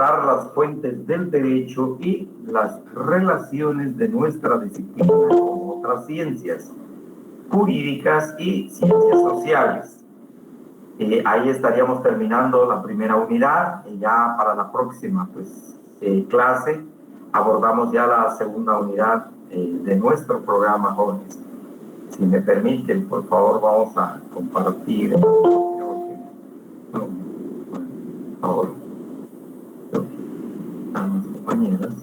abordar las fuentes del derecho y las relaciones de nuestra disciplina con otras ciencias jurídicas y ciencias sociales. Ahí estaríamos terminando la primera unidad. Ya para la próxima clase abordamos ya la segunda unidad de nuestro programa Jóvenes. Si me permiten, por favor, vamos a compartir. Por favor, a mis compañeras.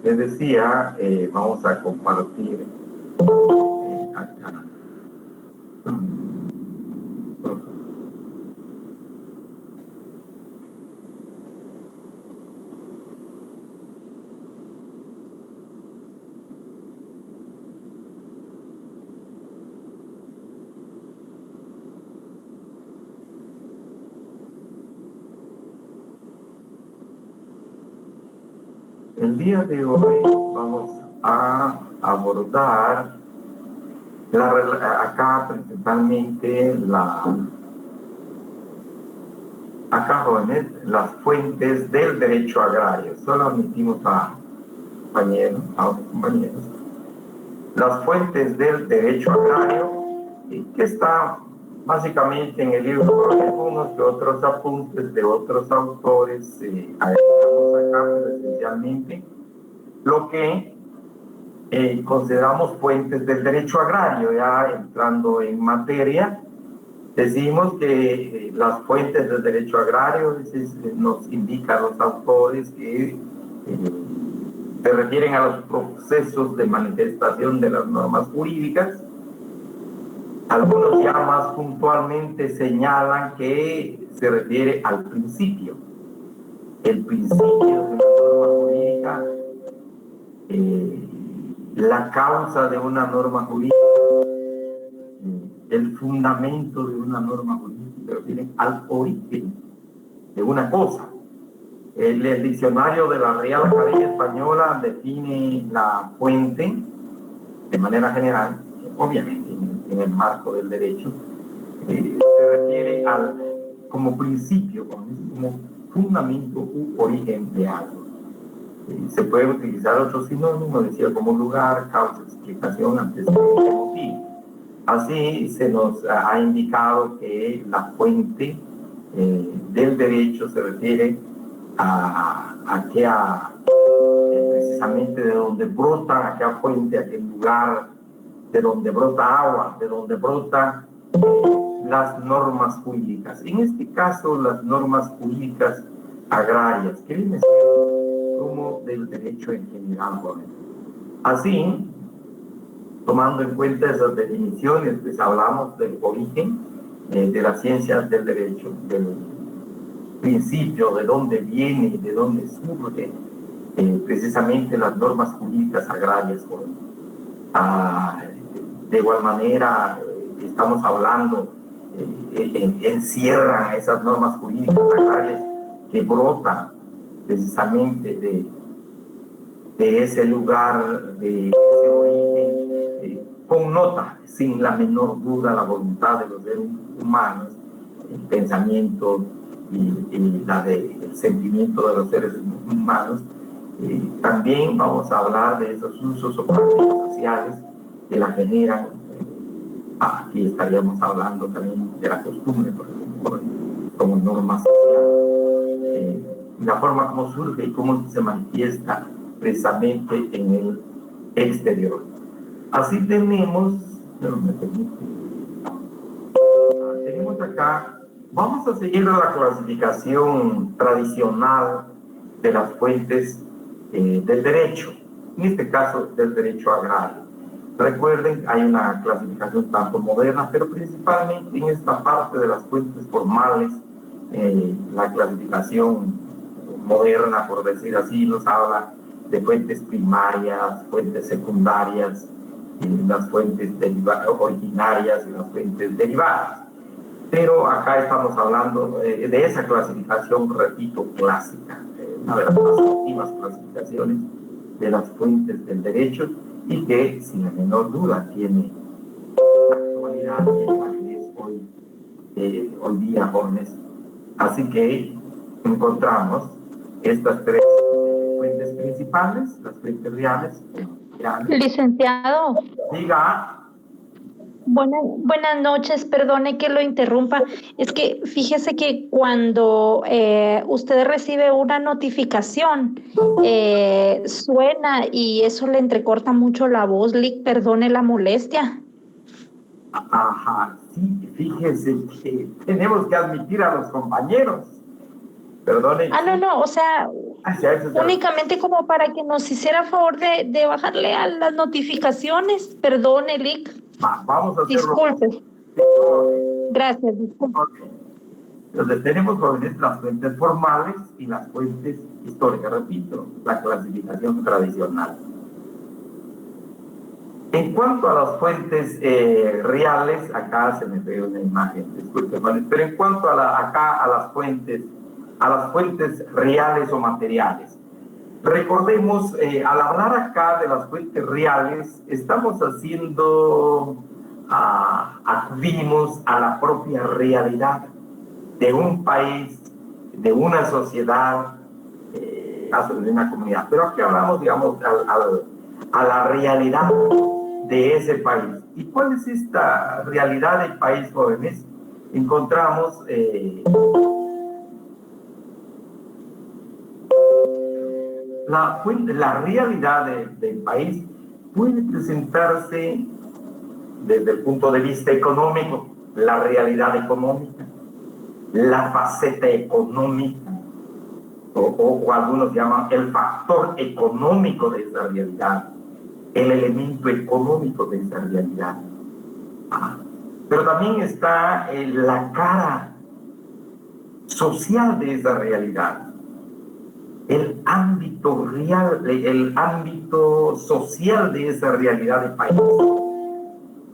Les decía, vamos a compartir acá. El día de hoy vamos a abordar acá principalmente jóvenes, las fuentes del derecho agrario. Solo admitimos a compañeros. Las fuentes del derecho agrario, que está básicamente en el libro, con algunos que otros apuntes de otros autores, agregamos acá, pero esencialmente lo que consideramos fuentes del derecho agrario. Ya entrando en materia, decimos que las fuentes del derecho agrario nos indican los autores que se refieren a los procesos de manifestación de las normas jurídicas. Algunos ya más puntualmente señalan que se refiere al principio. El principio de una norma jurídica, la causa de una norma jurídica, el fundamento de una norma jurídica, se refiere al origen de una cosa. El diccionario de la Real Academia Española define la fuente de manera general, obviamente en el marco del derecho, se refiere como principio, como fundamento u origen de algo. Se puede utilizar otro sinónimo, decía, como lugar, causa, explicación, antecedente, motivo. Así se nos ha indicado que la fuente del derecho se refiere precisamente de donde brota aquella fuente, aquel lugar, de donde brota agua, de donde brotan las normas jurídicas. En este caso, las normas jurídicas agrarias, que viene como del derecho en general. Así, tomando en cuenta esas definiciones, pues hablamos del origen de las ciencias del derecho, del principio, de dónde viene, de dónde surge precisamente las normas jurídicas agrarias. De igual manera, estamos hablando, encierran esas normas jurídicas agrarias que brotan precisamente de ese lugar, de ese origen, connota sin la menor duda la voluntad de los seres humanos, el pensamiento y el sentimiento de los seres humanos. También vamos a hablar de esos usos o prácticas sociales que la generan. Aquí estaríamos hablando también de la costumbre, por ejemplo, como norma social, la forma como surge y cómo se manifiesta precisamente en el exterior. Así tenemos acá, vamos a seguir la clasificación tradicional de las fuentes del derecho, en este caso del derecho agrario. Recuerden, hay una clasificación tanto moderna, pero principalmente en esta parte de las fuentes formales, la clasificación moderna, por decir así, nos habla de fuentes primarias, fuentes secundarias, las fuentes originarias y las fuentes derivadas. Pero acá estamos hablando de esa clasificación, repito, clásica, una de las más antiguas clasificaciones de las fuentes del derecho y que, sin la menor duda, tiene actualidad y validez hoy hoy día, jóvenes. Así que encontramos estas tres fuentes principales, las fuentes reales. Licenciado, Diga. buenas noches, perdone que lo interrumpa. Es que fíjese que cuando usted recibe una notificación, suena y eso le entrecorta mucho la voz. Perdone la molestia. Ajá, sí, fíjese que tenemos que admitir a los compañeros. Perdone. No, o sea, Hacia eso únicamente como para que nos hiciera favor de bajarle a las notificaciones. Perdone, Lic. Vamos a hacerlo. Disculpe. Gracias, disculpe. Okay. Entonces tenemos, jóvenes, las fuentes formales y las fuentes históricas. Repito, la clasificación tradicional. En cuanto a las fuentes reales, acá se me ve una imagen, disculpe, pero en cuanto a las fuentes reales o materiales, recordemos, al hablar acá de las fuentes reales, estamos acudimos a la propia realidad de un país, de una sociedad, de una comunidad. Pero aquí hablamos, digamos, a la realidad de ese país. ¿Y cuál es esta realidad del país, jóvenes? Encontramos la realidad del país puede presentarse desde el punto de vista económico, la realidad económica, la faceta económica, o algunos llaman el factor económico de esa realidad, el elemento económico de esa realidad. Pero también está la cara social de esa realidad, el ámbito real, el ámbito social de esa realidad del país.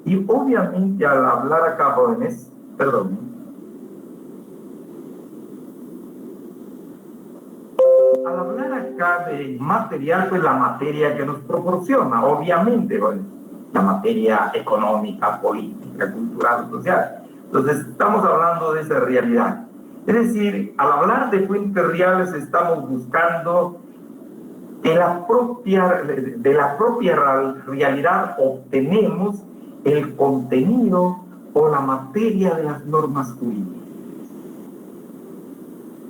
Y obviamente al hablar acá, jóvenes, perdón, al hablar acá de material, pues la materia que nos proporciona, obviamente, bueno, la materia económica, política, cultural, social. Entonces, estamos hablando de esa realidad. Es decir, al hablar de fuentes reales, estamos buscando de la propia realidad obtenemos el contenido o la materia de las normas jurídicas.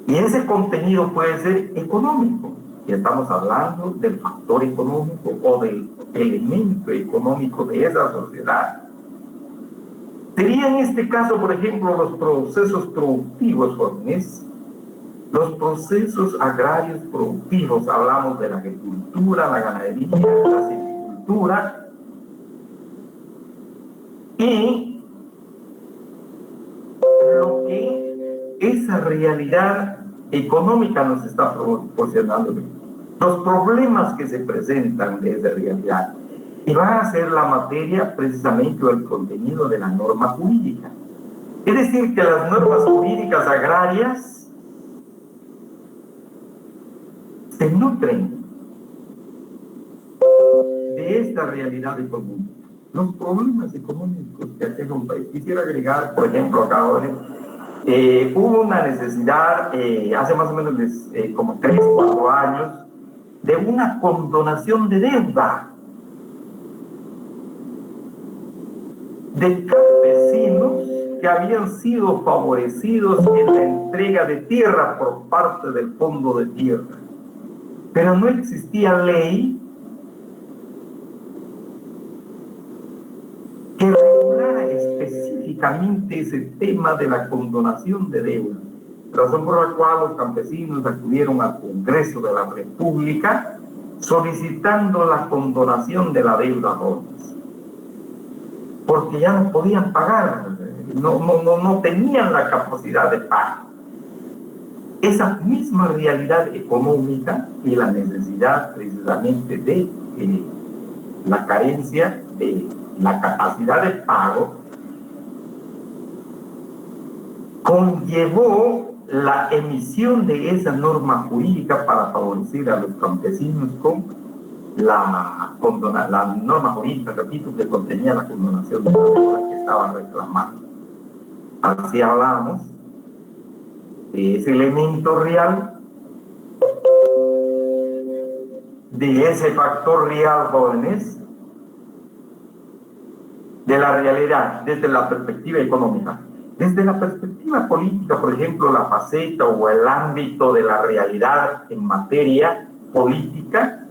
Y ese contenido puede ser económico, y estamos hablando del factor económico o del elemento económico de esa sociedad. Sería en este caso, por ejemplo, los procesos productivos, jóvenes, los procesos agrarios productivos. Hablamos de la agricultura, la ganadería, la silvicultura, y lo que esa realidad económica nos está proporcionando, los problemas que se presentan de esa realidad, y van a ser la materia precisamente o el contenido de la norma jurídica. Es decir, que las normas jurídicas agrarias se nutren de esta realidad económica, los problemas económicos que aqueja un país. Quisiera agregar, por ejemplo, acá ahora, hubo una necesidad hace más o menos como 3 o 4 años de una condonación de deuda de campesinos que habían sido favorecidos en la entrega de tierra por parte del Fondo de Tierra. Pero no existía ley que regulara específicamente ese tema de la condonación de deuda, razón por la cual los campesinos acudieron al Congreso de la República solicitando la condonación de la deuda jóvenes, porque ya no podían pagar, no tenían la capacidad de pago. Esa misma realidad económica y la necesidad precisamente de la carencia de la capacidad de pago conllevó la emisión de esa norma jurídica para favorecer a los campesinos con la norma jurídica, repito, que contenía la condonación de la deuda que estaban reclamando. Así hablamos de ese elemento real, de ese factor real, jóvenes, de la realidad desde la perspectiva económica. Desde la perspectiva política, por ejemplo, la faceta o el ámbito de la realidad en materia política,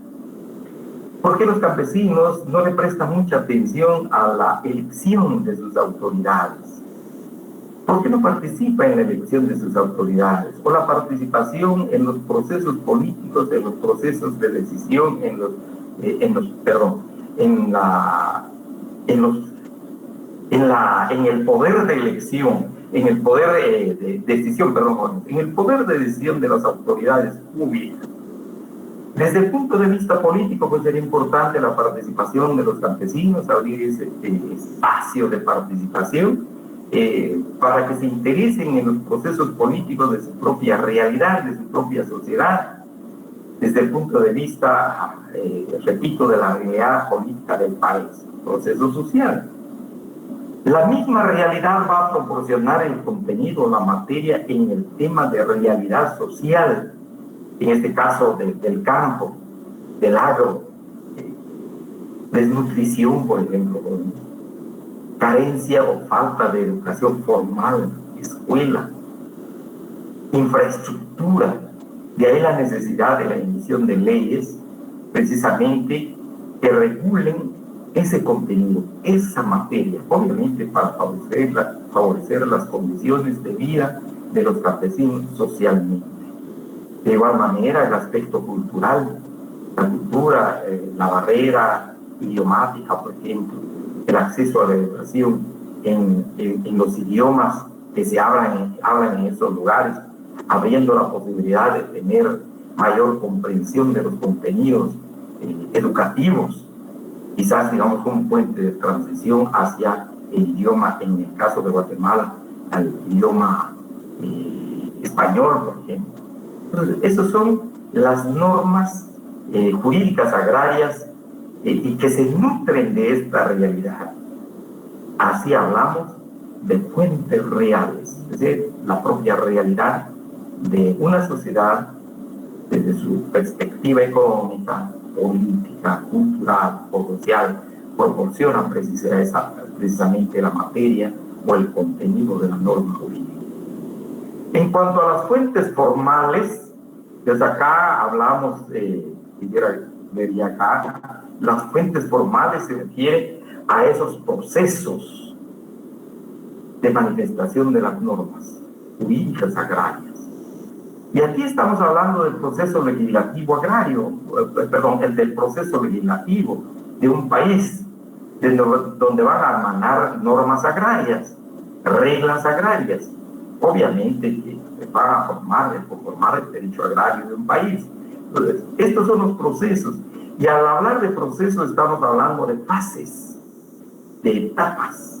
¿por qué los campesinos no le prestan mucha atención a la elección de sus autoridades? ¿Por qué no participan en la elección de sus autoridades? O la participación en los procesos políticos, en los procesos de decisión, en el poder de elección, en el poder de decisión, en el poder de decisión de las autoridades públicas. Desde el punto de vista político, pues sería importante la participación de los campesinos, abrir ese espacio de participación para que se interesen en los procesos políticos de su propia realidad, de su propia sociedad, desde el punto de vista, repito, de la realidad política del país, proceso social. La misma realidad va a proporcionar el contenido, la materia en el tema de realidad social, en este caso del campo, del agro, desnutrición, por ejemplo, carencia o falta de educación formal, escuela, infraestructura. De ahí la necesidad de la emisión de leyes, precisamente, que regulen ese contenido, esa materia, obviamente para favorecer las condiciones de vida de los campesinos socialmente. De igual manera, el aspecto cultural, la cultura, la barrera idiomática, por ejemplo, el acceso a la educación en los idiomas que se hablan en esos lugares, abriendo la posibilidad de tener mayor comprensión de los contenidos educativos, quizás, digamos, un puente de transición hacia el idioma, en el caso de Guatemala, al idioma español, por ejemplo. Entonces, esas son las normas jurídicas agrarias y que se nutren de esta realidad. Así hablamos de fuentes reales, es decir, la propia realidad de una sociedad desde su perspectiva económica, política, cultural o social, proporciona precisamente la materia o el contenido de la norma jurídica. En cuanto a las fuentes formales, desde acá hablamos, vería acá, las fuentes formales se refieren a esos procesos de manifestación de las normas jurídicas agrarias. Y aquí estamos hablando del proceso legislativo agrario, del proceso legislativo de un país, donde van a emanar normas agrarias, reglas agrarias, obviamente que se van a formar el derecho agrario de un país. Entonces, estos son los procesos. Y al hablar de procesos estamos hablando de fases, de etapas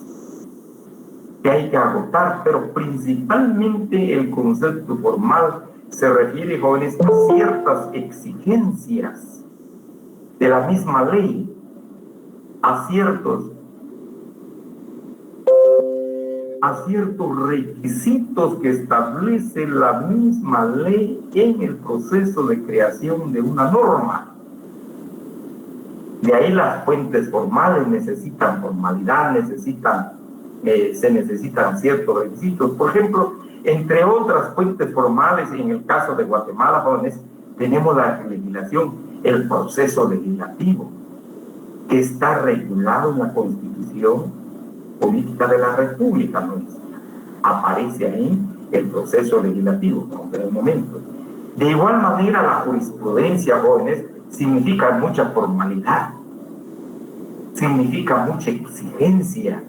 que hay que agotar, pero principalmente el concepto formal se refiere, jóvenes, a ciertas exigencias de la misma ley, a ciertos requisitos que establece la misma ley en el proceso de creación de una norma. De ahí las fuentes formales necesitan formalidad, se necesitan ciertos requisitos. Por ejemplo, entre otras fuentes formales, en el caso de Guatemala, jóvenes, tenemos la legislación, el proceso legislativo, que está regulado en la Constitución Política de la República nuestra. Aparece ahí el proceso legislativo, como en el momento. De igual manera, la jurisprudencia, jóvenes, significa mucha formalidad, significa mucha exigencia.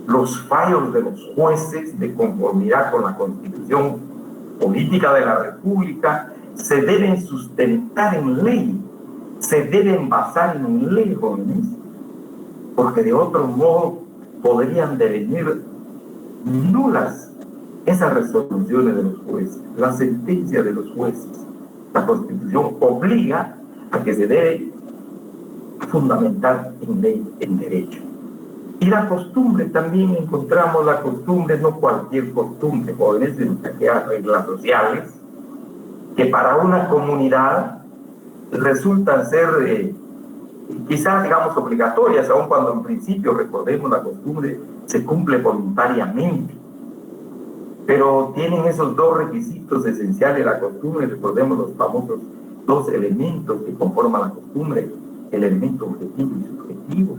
Los fallos de los jueces de conformidad con la Constitución Política de la República se deben sustentar en ley, se deben basar en ley, jóvenes, porque de otro modo podrían devenir nulas esas resoluciones de los jueces, la sentencia de los jueces. La Constitución obliga a que se debe fundamentar en ley, en derecho. Y la costumbre, también encontramos la costumbre, no cualquier costumbre, jóvenes, sino que aquellas reglas sociales, que para una comunidad resultan ser quizás, digamos, obligatorias, aun cuando en principio, recordemos, la costumbre se cumple voluntariamente. Pero tienen esos dos requisitos esenciales de la costumbre, recordemos los famosos dos elementos que conforman la costumbre, el elemento objetivo y subjetivo,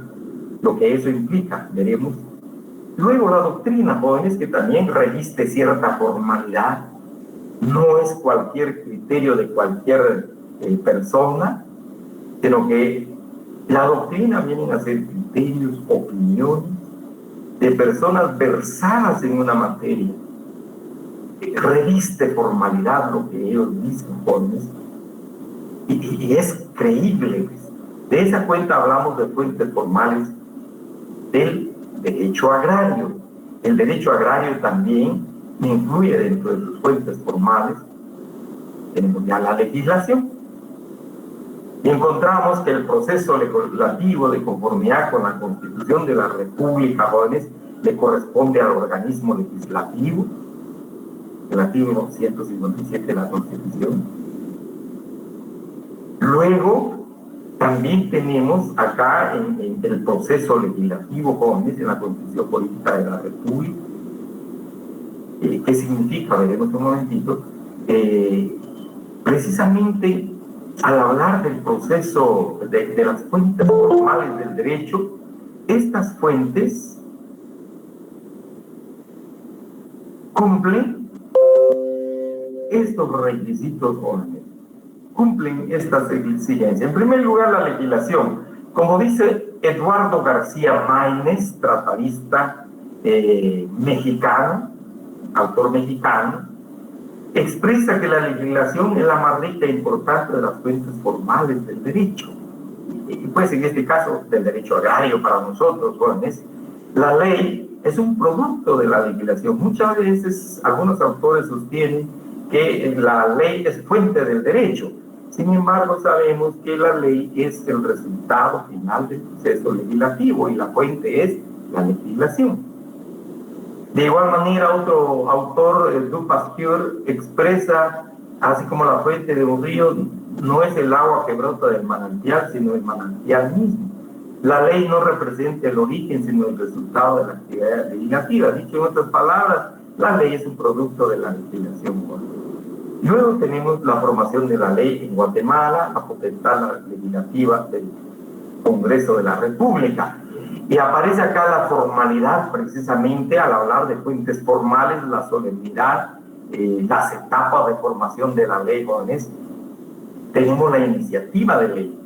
lo que eso implica, veremos. Luego la doctrina, jóvenes, que también reviste cierta formalidad, no es cualquier criterio de cualquier persona, sino que la doctrina vienen a ser criterios, opiniones de personas versadas en una materia. Reviste formalidad lo que ellos dicen, jóvenes, y es creíble. De esa cuenta hablamos de fuentes formales del derecho agrario. El derecho agrario también incluye dentro de sus fuentes formales, tenemos ya la legislación. Y encontramos que el proceso legislativo de conformidad con la Constitución de la República, jóvenes, le corresponde al organismo legislativo, el artículo 157 de la Constitución. Luego, también tenemos acá en el proceso legislativo, jóvenes, en la Constitución Política de la República. ¿Qué significa? Veremos un momentito. Precisamente al hablar del proceso de las fuentes formales del derecho, estas fuentes cumplen estos requisitos, jóvenes, cumplen estas exigencias. En primer lugar, la legislación. Como dice Eduardo García Maínez, tratadista mexicano, autor mexicano, expresa que la legislación es la más rica e importante de las fuentes formales del derecho. Y pues en este caso del derecho agrario para nosotros, jóvenes, la ley es un producto de la legislación. Muchas veces algunos autores sostienen que la ley es fuente del derecho. Sin embargo, sabemos que la ley es el resultado final del proceso legislativo y la fuente es la legislación. De igual manera, otro autor, Du Pasteur, expresa, así como la fuente de un río no es el agua que brota del manantial, sino el manantial mismo. La ley no representa el origen, sino el resultado de la actividad legislativa. Dicho en otras palabras, la ley es un producto de la legislación. Luego tenemos la formación de la ley en Guatemala, la potestad legislativa del Congreso de la República. Y aparece acá la formalidad, precisamente al hablar de fuentes formales, la solemnidad, las etapas de formación de la ley, jóvenes. Tenemos la iniciativa de ley.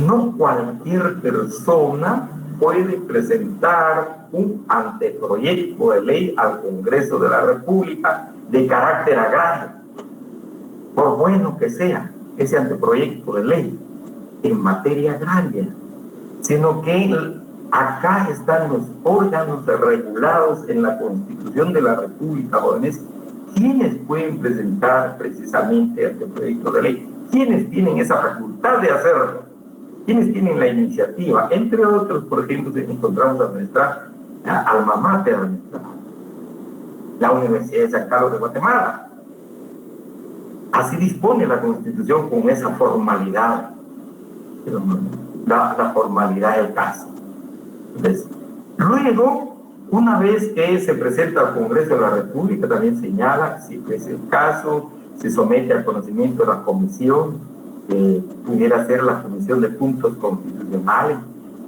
No cualquier persona puede presentar un anteproyecto de ley al Congreso de la República de carácter agrario, por bueno que sea ese anteproyecto de ley en materia agraria, sino que acá están los órganos regulados en la Constitución de la República, jóvenes, quienes pueden presentar precisamente anteproyecto de ley, quienes tienen esa facultad de hacerlo, quienes tienen la iniciativa. Entre otros, por ejemplo, encontramos a nuestra alma mater, la Universidad de San Carlos de Guatemala. Así dispone la Constitución con esa formalidad, la formalidad del caso. Entonces, luego, una vez que se presenta al Congreso de la República, también señala, si es el caso, se somete al conocimiento de la comisión, pudiera ser la Comisión de Puntos Constitucionales,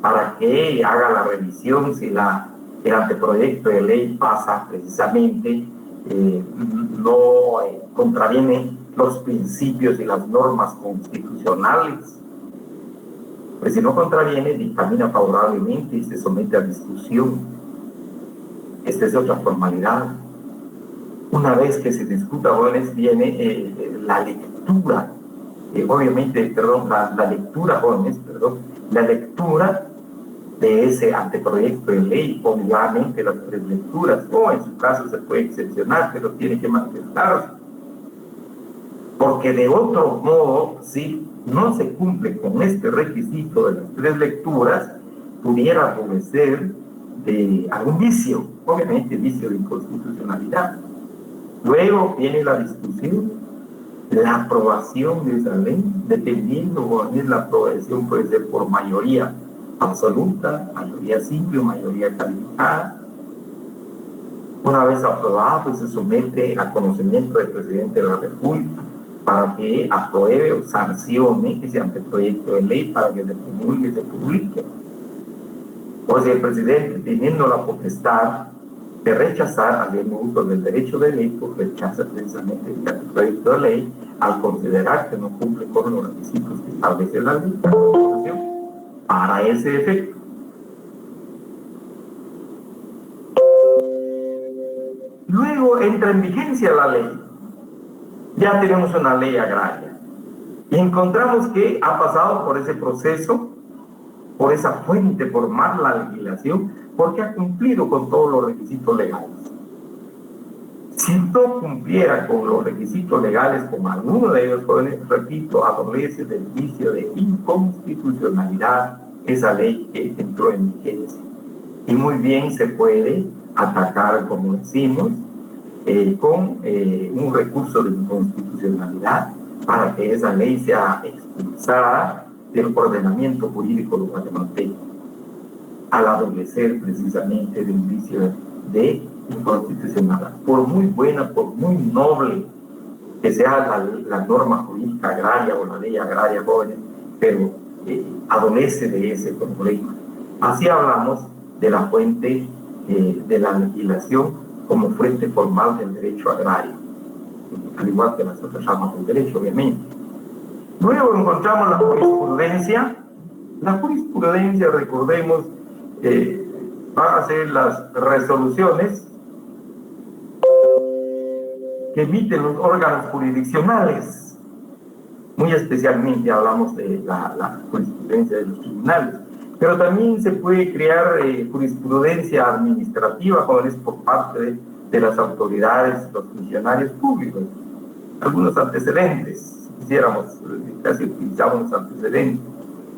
para que haga la revisión si el anteproyecto de ley pasa precisamente, no contraviene los principios y las normas constitucionales. Pues si no contraviene, dictamina favorablemente y se somete a discusión. Esta es otra formalidad. Una vez que se discuta, jóvenes, viene la lectura. Obviamente, la lectura, jóvenes, la lectura de ese anteproyecto de ley, obviamente las 3 lecturas, o en su caso se puede excepcionar, pero tiene que manifestarse. Porque de otro modo, si no se cumple con este requisito de las 3 lecturas, pudiera adolecer de algún vicio, obviamente vicio de inconstitucionalidad. Luego viene la discusión, la aprobación de esa ley, dependiendo de la aprobación puede ser por mayoría absoluta, mayoría simple o mayoría calificada. Una vez aprobada, pues se somete a conocimiento del presidente de la República para que apruebe o sancione ese anteproyecto de ley para que se promulgue y se publique. O sea, el presidente, teniendo la potestad de rechazar, haciendo uso del derecho de ley, pues rechaza precisamente el anteproyecto de ley al considerar que no cumple con los requisitos que establece la ley para ese efecto. Luego entra en vigencia la ley. Ya tenemos una ley agraria. Y encontramos que ha pasado por ese proceso, por esa fuente, por más la legislación, porque ha cumplido con todos los requisitos legales. Si no cumpliera con los requisitos legales, con alguno de ellos, jóvenes, repito, adolece del vicio de inconstitucionalidad esa ley que entró en vigencia. Y muy bien se puede atacar, como decimos, con un recurso de inconstitucionalidad para que esa ley sea expulsada del ordenamiento jurídico guatemalteco, al adolecer precisamente del vicio de inconstitucionalidad. Por muy buena, por muy noble que sea la norma jurídica agraria o la ley agraria, jóvenes, pero adolece de ese problema. Así hablamos de la fuente de la legislación como fuente formal del derecho agrario, al igual que las otras ramas del derecho, obviamente. Luego encontramos la jurisprudencia. La jurisprudencia, recordemos, van a ser las resoluciones que emiten los órganos jurisdiccionales. Muy especialmente hablamos de la jurisprudencia de los tribunales. Pero también se puede crear jurisprudencia administrativa cuando es por parte de las autoridades, los funcionarios públicos. Algunos antecedentes, si quisiéramos, casi utilizamos los antecedentes,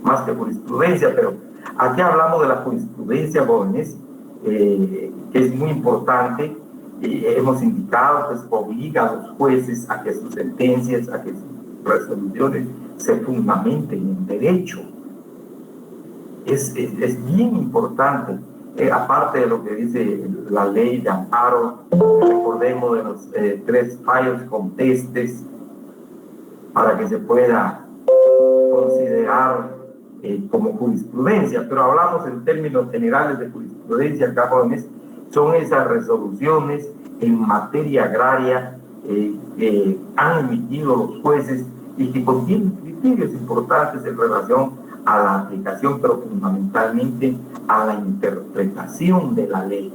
más que jurisprudencia, pero aquí hablamos de la jurisprudencia, jóvenes, que es muy importante. Hemos indicado, pues obliga a los jueces a que sus sentencias, a que sus resoluciones se fundamenten en derecho. Es bien importante, aparte de lo que dice la ley de amparo, recordemos de los 3 fallos contestes para que se pueda considerar como jurisprudencia, pero hablamos en términos generales de jurisprudencia, acá, jóvenes, son esas resoluciones en materia agraria que han emitido los jueces y que contienen criterios importantes en relación a la aplicación, pero fundamentalmente a la interpretación de la ley.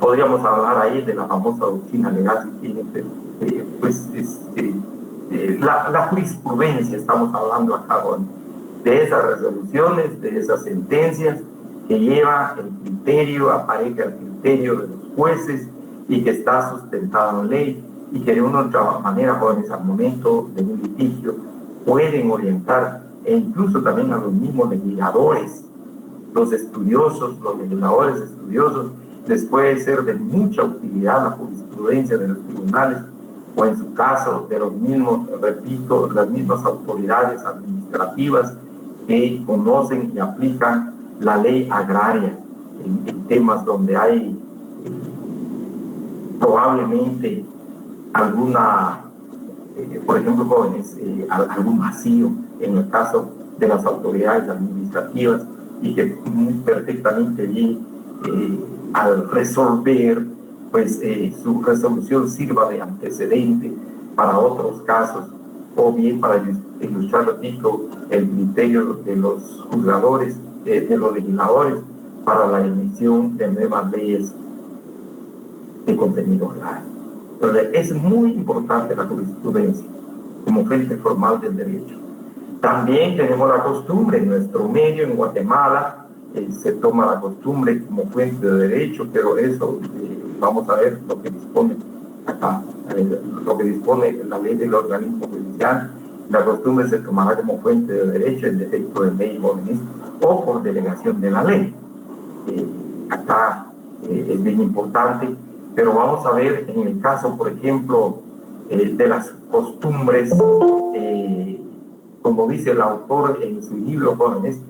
Podríamos hablar ahí de la famosa doctrina legal, si quieren, pero pues la jurisprudencia, estamos hablando acá, de esas resoluciones, de esas sentencias que lleva el criterio, aparece el criterio de los jueces y que está sustentado en ley y que de una u otra manera, jóvenes, al momento de un litigio pueden orientar, e incluso también a los mismos legisladores, los estudiosos, los legisladores estudiosos, les puede ser de mucha utilidad la jurisprudencia de los tribunales, o en su caso de los mismos, repito, las mismas autoridades administrativas que conocen y aplican la ley agraria en temas donde hay probablemente alguna, por ejemplo, jóvenes, algún vacío en el caso de las autoridades administrativas y que muy perfectamente bien al resolver, pues su resolución sirva de antecedente para otros casos, o bien para ilustrar, repito, el criterio de los juzgadores, de los legisladores para la emisión de nuevas leyes de contenido agrario. Entonces, es muy importante la jurisprudencia como fuente formal del derecho. También tenemos la costumbre en nuestro medio, en Guatemala, se toma la costumbre como fuente de derecho, pero eso, vamos a ver lo que dispone acá, lo que dispone la ley del organismo judicial. La costumbre se tomará como fuente de derecho en defecto de ley, jóvenes, o por delegación de la ley. Acá es bien importante, pero vamos a ver en el caso, por ejemplo, de las costumbres, como dice el autor en su libro Jóvenes,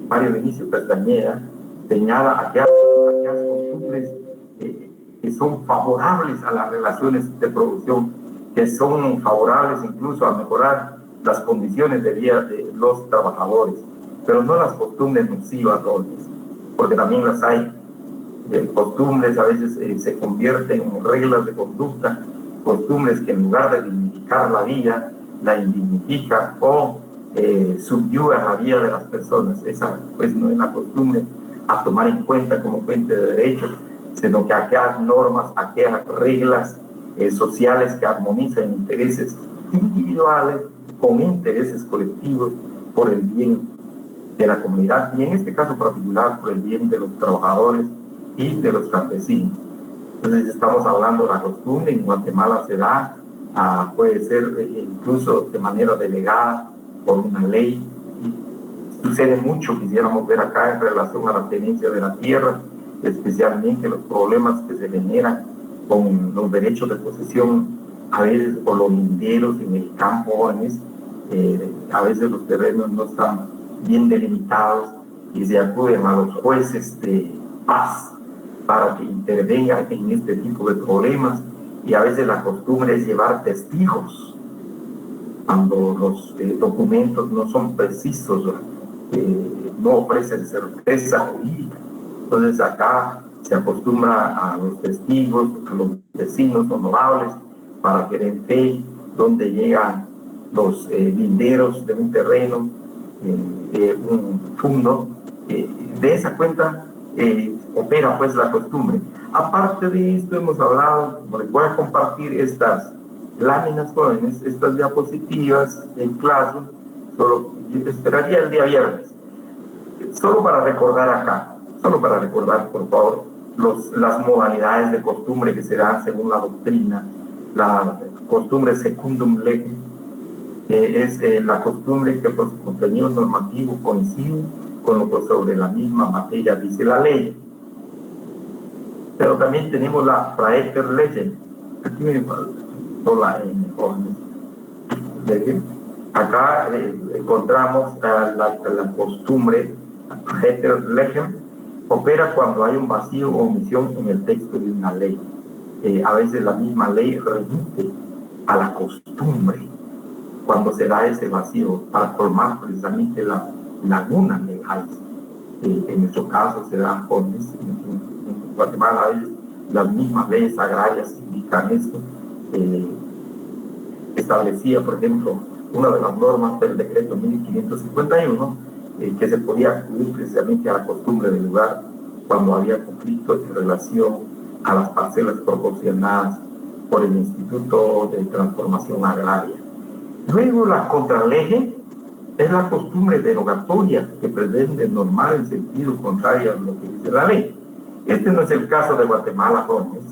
Mario Benicio Castañeda, señala aquellas costumbres que son favorables a las relaciones de producción, que son favorables incluso a mejorar las condiciones de vida de los trabajadores, pero no las costumbres nocivas, porque también las hay. Costumbres a veces se convierten en reglas de conducta, costumbres que en lugar de dignificar la vida, la indignifican o subyugan la vida de las personas. Esa pues no es la costumbre a tomar en cuenta como fuente de derechos, sino que aquellas normas, aquellas reglas sociales que armonizan intereses individuales con intereses colectivos por el bien de la comunidad, y en este caso particular por el bien de los trabajadores y de los campesinos. Entonces estamos hablando de la costumbre. En Guatemala se da, puede ser incluso de manera delegada por una ley. Sucede mucho, quisiéramos ver acá en relación a la tenencia de la tierra, especialmente los problemas que se generan con los derechos de posesión, a veces por los linderos en el campo, a veces los terrenos no están bien delimitados y se acuden a los jueces de paz para que intervengan en este tipo de problemas, y a veces la costumbre es llevar testigos cuando los documentos no son precisos, no ofrecen certeza jurídica. Entonces acá se acostumbra a los testigos, a los vecinos honorables, para que den fe dónde llegan los linderos de un terreno, de un fondo. De esa cuenta opera pues la costumbre. Aparte de esto hemos hablado, les voy a compartir estas láminas jóvenes, estas diapositivas en clase, solo esperaría el día viernes, solo para recordar acá, solo para recordar por favor las modalidades de costumbre que se dan según la doctrina. La costumbre secundum legem es la costumbre que por su contenido normativo coincide con lo que sobre la misma materia dice la ley. Pero también tenemos la praeter legem. Aquí me faltó la N. Acá encontramos la costumbre, la praeter legem, opera cuando hay un vacío o omisión en el texto de una ley. A veces la misma ley remite a la costumbre cuando se da ese vacío para formar precisamente la laguna legal. En nuestro caso se dan jóvenes. En Guatemala las mismas leyes agrarias indican esto. Establecía, por ejemplo, una de las normas del decreto 1551, que se podía acudir precisamente a la costumbre del lugar cuando había conflictos en relación a las parcelas proporcionadas por el Instituto de Transformación Agraria. Luego la contralege es la costumbre derogatoria que pretende normar en sentido contrario a lo que dice la ley. Este no es el caso de Guatemala, jóvenes.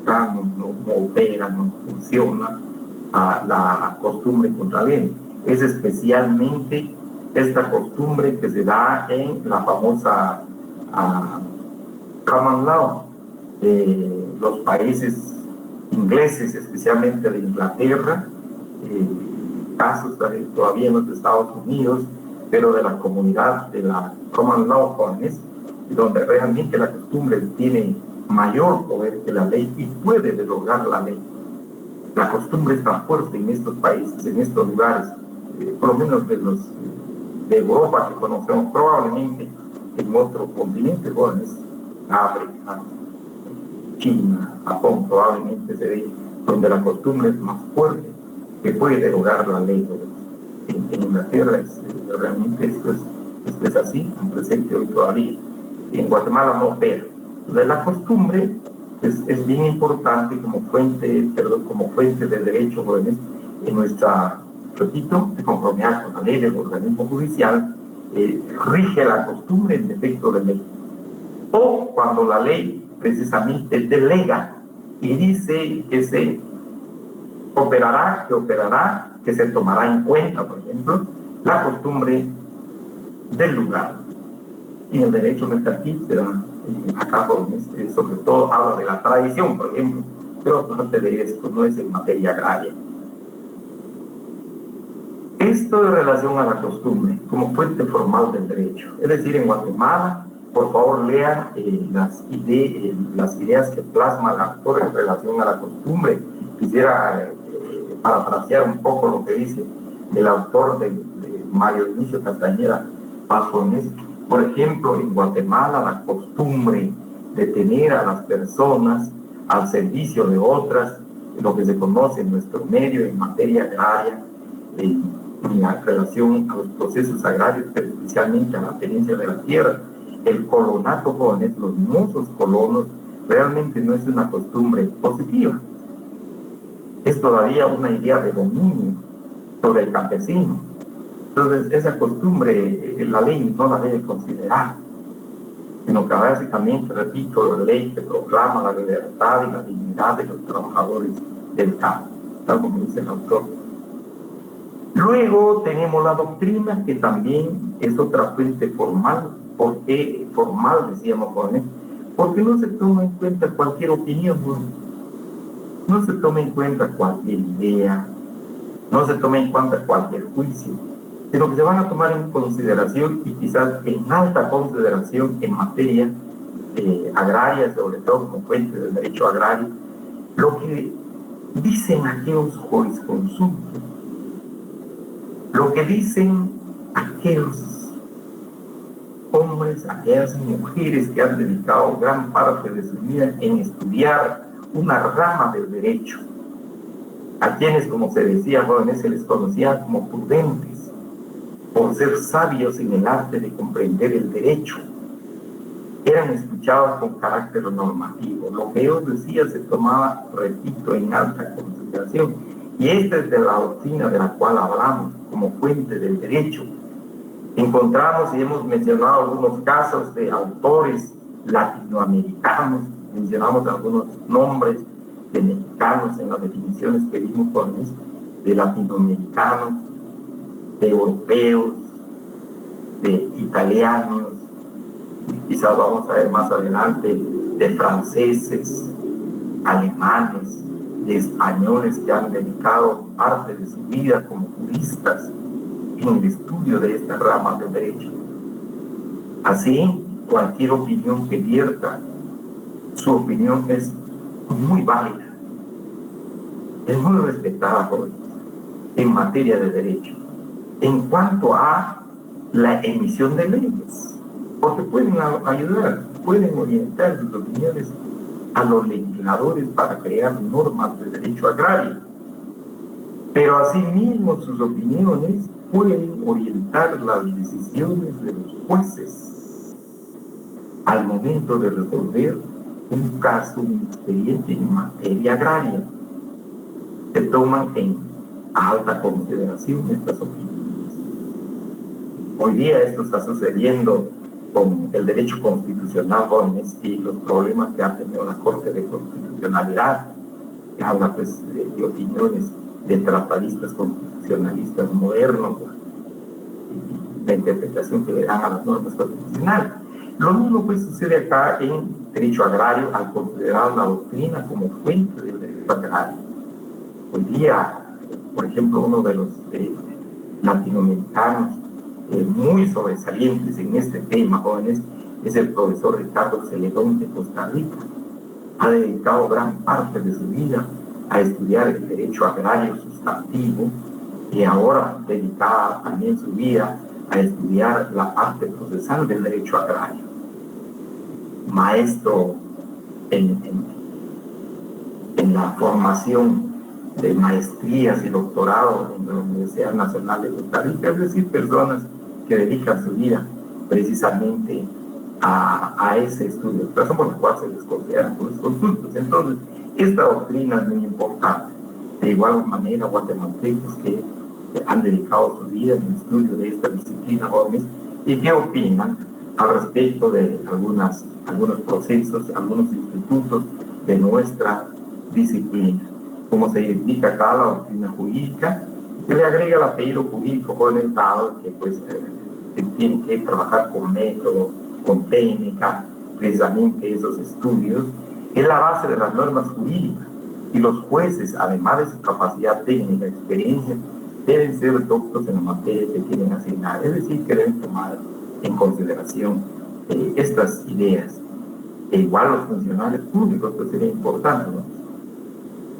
Acá no opera, no funciona la costumbre contralege. Es especialmente esta costumbre que se da en la famosa common law de los países ingleses, especialmente de Inglaterra, casos todavía en los Estados Unidos, pero de la comunidad de la common law jóvenes, donde realmente la costumbre tiene mayor poder que la ley y puede derogar la ley. La costumbre está fuerte en estos países, en estos lugares, por lo menos de Europa que conocemos, probablemente en otros continentes jóvenes, África, China, Japón, probablemente se ve donde la costumbre es más fuerte que puede derogar la ley. En Inglaterra realmente esto es así, en presente hoy todavía. En Guatemala no opera. Entonces la costumbre es bien importante como fuente de derechos jóvenes en nuestra, repito, de conformidad con la ley del organismo judicial, rige la costumbre en defecto de ley. O cuando la ley precisamente delega y dice que se operará, que se tomará en cuenta, por ejemplo, la costumbre del lugar. Y el derecho mercantil se da acá, sobre todo habla de la tradición, por ejemplo, pero aparte de esto no es en materia agraria. Esto en relación a la costumbre como fuente formal del derecho. Es decir, en Guatemala, por favor lean las ideas que plasma el autor en relación a la costumbre. Quisiera parafrasear un poco lo que dice el autor de Mario Dionisio Castañeda Pajones. Por ejemplo, en Guatemala la costumbre de tener a las personas al servicio de otras, lo que se conoce en nuestro medio en materia agraria, en la relación a los procesos agrarios, pero especialmente a la tenencia de la tierra. El colonato, jóvenes, los mozos colonos, realmente no es una costumbre positiva. Es todavía una idea de dominio sobre el campesino. Entonces, esa costumbre, la ley no la debe considerar, sino que básicamente, repito, la ley que proclama la libertad y la dignidad de los trabajadores del campo, tal como dice el autor. Luego tenemos la doctrina, que también es otra fuente formal. ¿Por qué formal, decíamos, jóvenes? Porque no se toma en cuenta cualquier opinión, no se toma en cuenta cualquier idea, no se toma en cuenta cualquier juicio, sino que se van a tomar en consideración, y quizás en alta consideración en materia agraria, sobre todo como fuente del derecho agrario, lo que dicen aquellos jurisconsultos, lo que dicen aquellos hombres, aquellas mujeres que han dedicado gran parte de su vida en estudiar una rama del derecho, a quienes, como se decía, jóvenes, se les conocía como prudentes, por ser sabios en el arte de comprender el derecho, eran escuchados con carácter normativo. Lo que ellos decían se tomaba, repito, en alta consideración. Y esta es de la doctrina de la cual hablamos como fuente del derecho. Encontramos y hemos mencionado algunos casos de autores latinoamericanos, mencionamos algunos nombres de mexicanos en las definiciones que dimos con esto, de latinoamericanos, de europeos, de italianos, quizás vamos a ver más adelante, de franceses, alemanes, de españoles que han dedicado parte de su vida como juristas en el estudio de esta rama del derecho. Así, cualquier opinión que vierta, su opinión es muy válida, es muy respetada por ellos en materia de derecho. En cuanto a la emisión de leyes, porque pueden ayudar, pueden orientar sus opiniones a los legisladores para crear normas de derecho agrario, pero asimismo sus opiniones pueden orientar las decisiones de los jueces al momento de resolver un caso, un expediente en materia agraria. Se toman en alta consideración estas opiniones. Hoy día esto está sucediendo con el derecho constitucional, jóvenes, y los problemas que ha tenido la Corte de Constitucionalidad, que habla pues de opiniones de tratadistas constitucionalistas modernos, la interpretación que le dan a las normas constitucionales. Lo mismo pues sucede acá en derecho agrario al considerar la doctrina como fuente del derecho agrario. Hoy día, por ejemplo, uno de los latinoamericanos muy sobresalientes en este tema, jóvenes, es el profesor Ricardo Celedón de Costa Rica. Ha dedicado gran parte de su vida a estudiar el derecho agrario sustantivo y ahora dedica también su vida a estudiar la parte procesal del derecho agrario. Maestro en la formación de maestrías y doctorados en la Universidad Nacional de Costa Rica, es decir, personas que dedican su vida precisamente a ese estudio, razón por la cual se les consideran jurisconsultos. Entonces, esta doctrina es muy importante. De igual manera, guatemaltecos que han dedicado su vida en el estudio de esta disciplina, jóvenes, y qué opinan al respecto de algunos procesos, algunos institutos de nuestra disciplina. Como se indica acá, la doctrina jurídica, que le agrega el apellido jurídico, jóvenes, dado que pues se tiene que trabajar con método, con técnica, precisamente esos estudios, es la base de las normas jurídicas. Y los jueces, además de su capacidad técnica, experiencia, deben ser doctos en la materia que tienen asignada. Es decir, que deben tomar en consideración estas ideas. E igual los funcionarios públicos, pues sería importante, ¿no?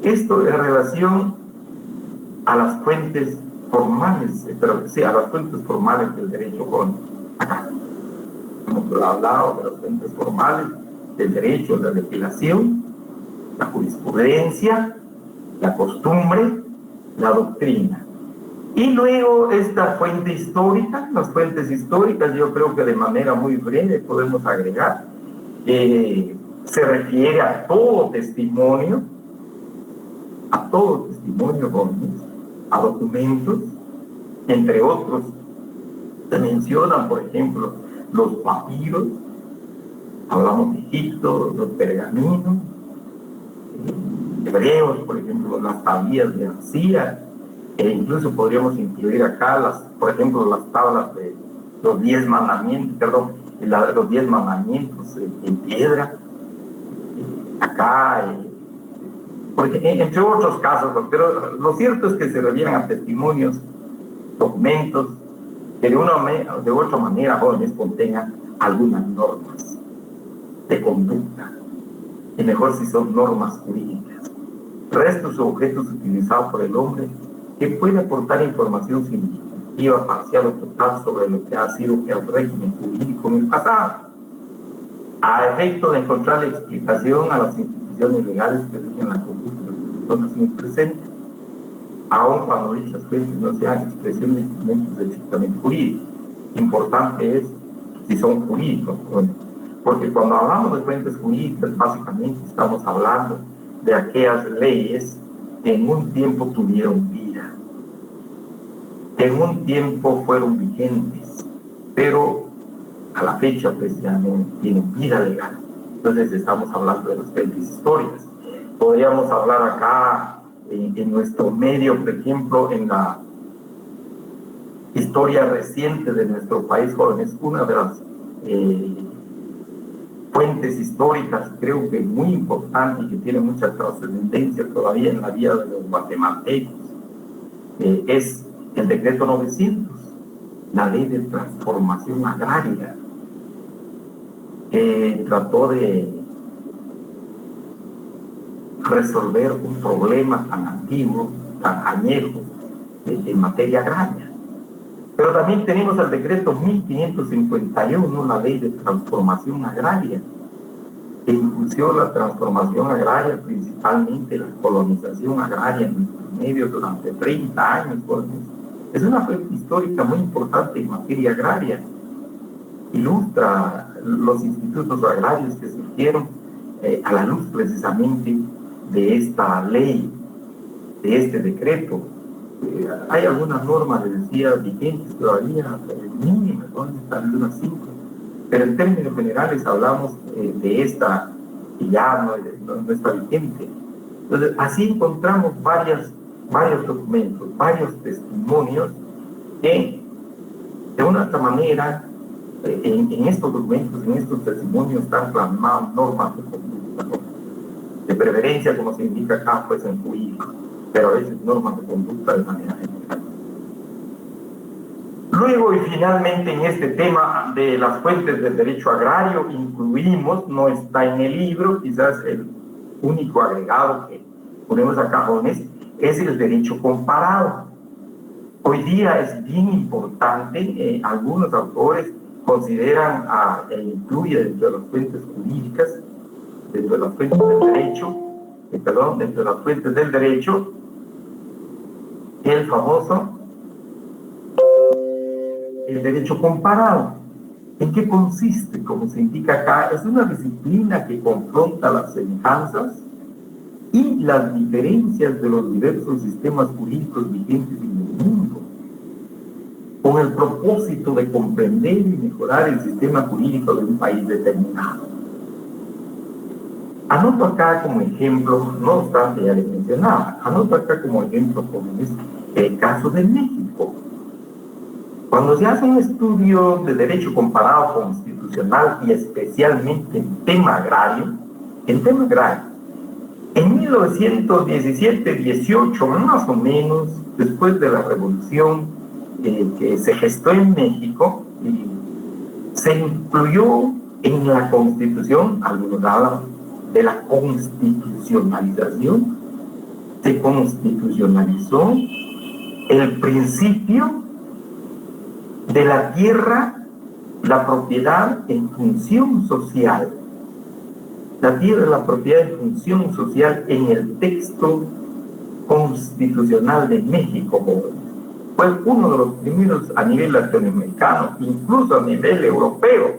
Esto en relación a las fuentes formales, pero sí, a las fuentes formales del derecho con acá. Hemos hablado de las fuentes formales del derecho, la legislación, la jurisprudencia, la costumbre, la doctrina. Y luego esta fuente histórica, las fuentes históricas, yo creo que de manera muy breve podemos agregar, se refiere a todo testimonio, a documentos, entre otros, se mencionan, por ejemplo, los papiros, hablamos de Egipto, los pergaminos, hebreos, por ejemplo, las tablillas de Ancía, e incluso podríamos incluir acá, por ejemplo, las tablas de los 10 mandamientos, los 10 mandamientos en piedra, acá, porque entre otros casos, pero lo cierto es que se refieren a testimonios, documentos, que de u otra manera, jóvenes, contengan algunas normas de conducta, y mejor si son normas jurídicas, restos o objetos utilizados por el hombre que puede aportar información significativa, parcial o total sobre lo que ha sido el régimen jurídico en el pasado, a efecto de encontrar la explicación a las instituciones legales que rigen la conducta de las personas en el presente, aun cuando dichas fuentes no sean expresión de instrumentos del dictamen jurídico. Importante es si son jurídicos, porque cuando hablamos de fuentes jurídicas, básicamente estamos hablando de aquellas leyes que en un tiempo tuvieron vida, que en un tiempo fueron vigentes, pero a la fecha pues ya no tienen vida legal. Entonces estamos hablando de las fuentes históricas. Podríamos hablar acá en nuestro medio, por ejemplo, en la historia reciente de nuestro país, jóvenes, una de las fuentes históricas, creo que muy importante y que tiene mucha trascendencia todavía en la vida de los guatemaltecos, es el decreto 900, la ley de transformación agraria, que trató de resolver un problema tan antiguo, tan añejo, en materia agraria. Pero también tenemos el decreto 1551, la ley de transformación agraria, que impulsó la transformación agraria, principalmente la colonización agraria en nuestros medios durante 30 años. Es una fuente histórica muy importante en materia agraria. Ilustra los institutos agrarios que surgieron a la luz precisamente de esta ley, de este decreto. Hay algunas normas, les decía, vigentes todavía, mínimas, ¿no? Están unas 5, pero en términos generales hablamos de esta que ya no está vigente. Entonces, así encontramos varios documentos, varios testimonios que, de una u otra manera, en estos documentos, en estos testimonios están plasmadas normas de conducta, ¿no? De preferencia, como se indica acá, pues en jurídico, pero a veces normas de conducta de manera general. Luego y finalmente en este tema de las fuentes del derecho agrario incluimos, no está en el libro, quizás el único agregado que ponemos acá, jóvenes, es el derecho comparado. Hoy día es bien importante, algunos autores consideran e incluyen dentro de las fuentes jurídicas, dentro de las fuentes del derecho, dentro de las fuentes del derecho, el famoso el derecho comparado. ¿En qué consiste? Como se indica acá, es una disciplina que confronta las semejanzas y las diferencias de los diversos sistemas jurídicos vigentes en el mundo, con el propósito de comprender y mejorar el sistema jurídico de un país determinado. Anoto acá como ejemplo, no obstante ya les mencionaba, anoto acá como ejemplo el caso de México. Cuando se hace un estudio de derecho comparado constitucional y especialmente en tema agrario, en 1917-18 más o menos, después de la revolución que se gestó en México, se incluyó en la Constitución, algunos hablan de la constitucionalización, se constitucionalizó el principio de la tierra, la propiedad en función social. La tierra y la propiedad en función social en el texto constitucional de México. Fue uno de los primeros a nivel latinoamericano, incluso a nivel europeo,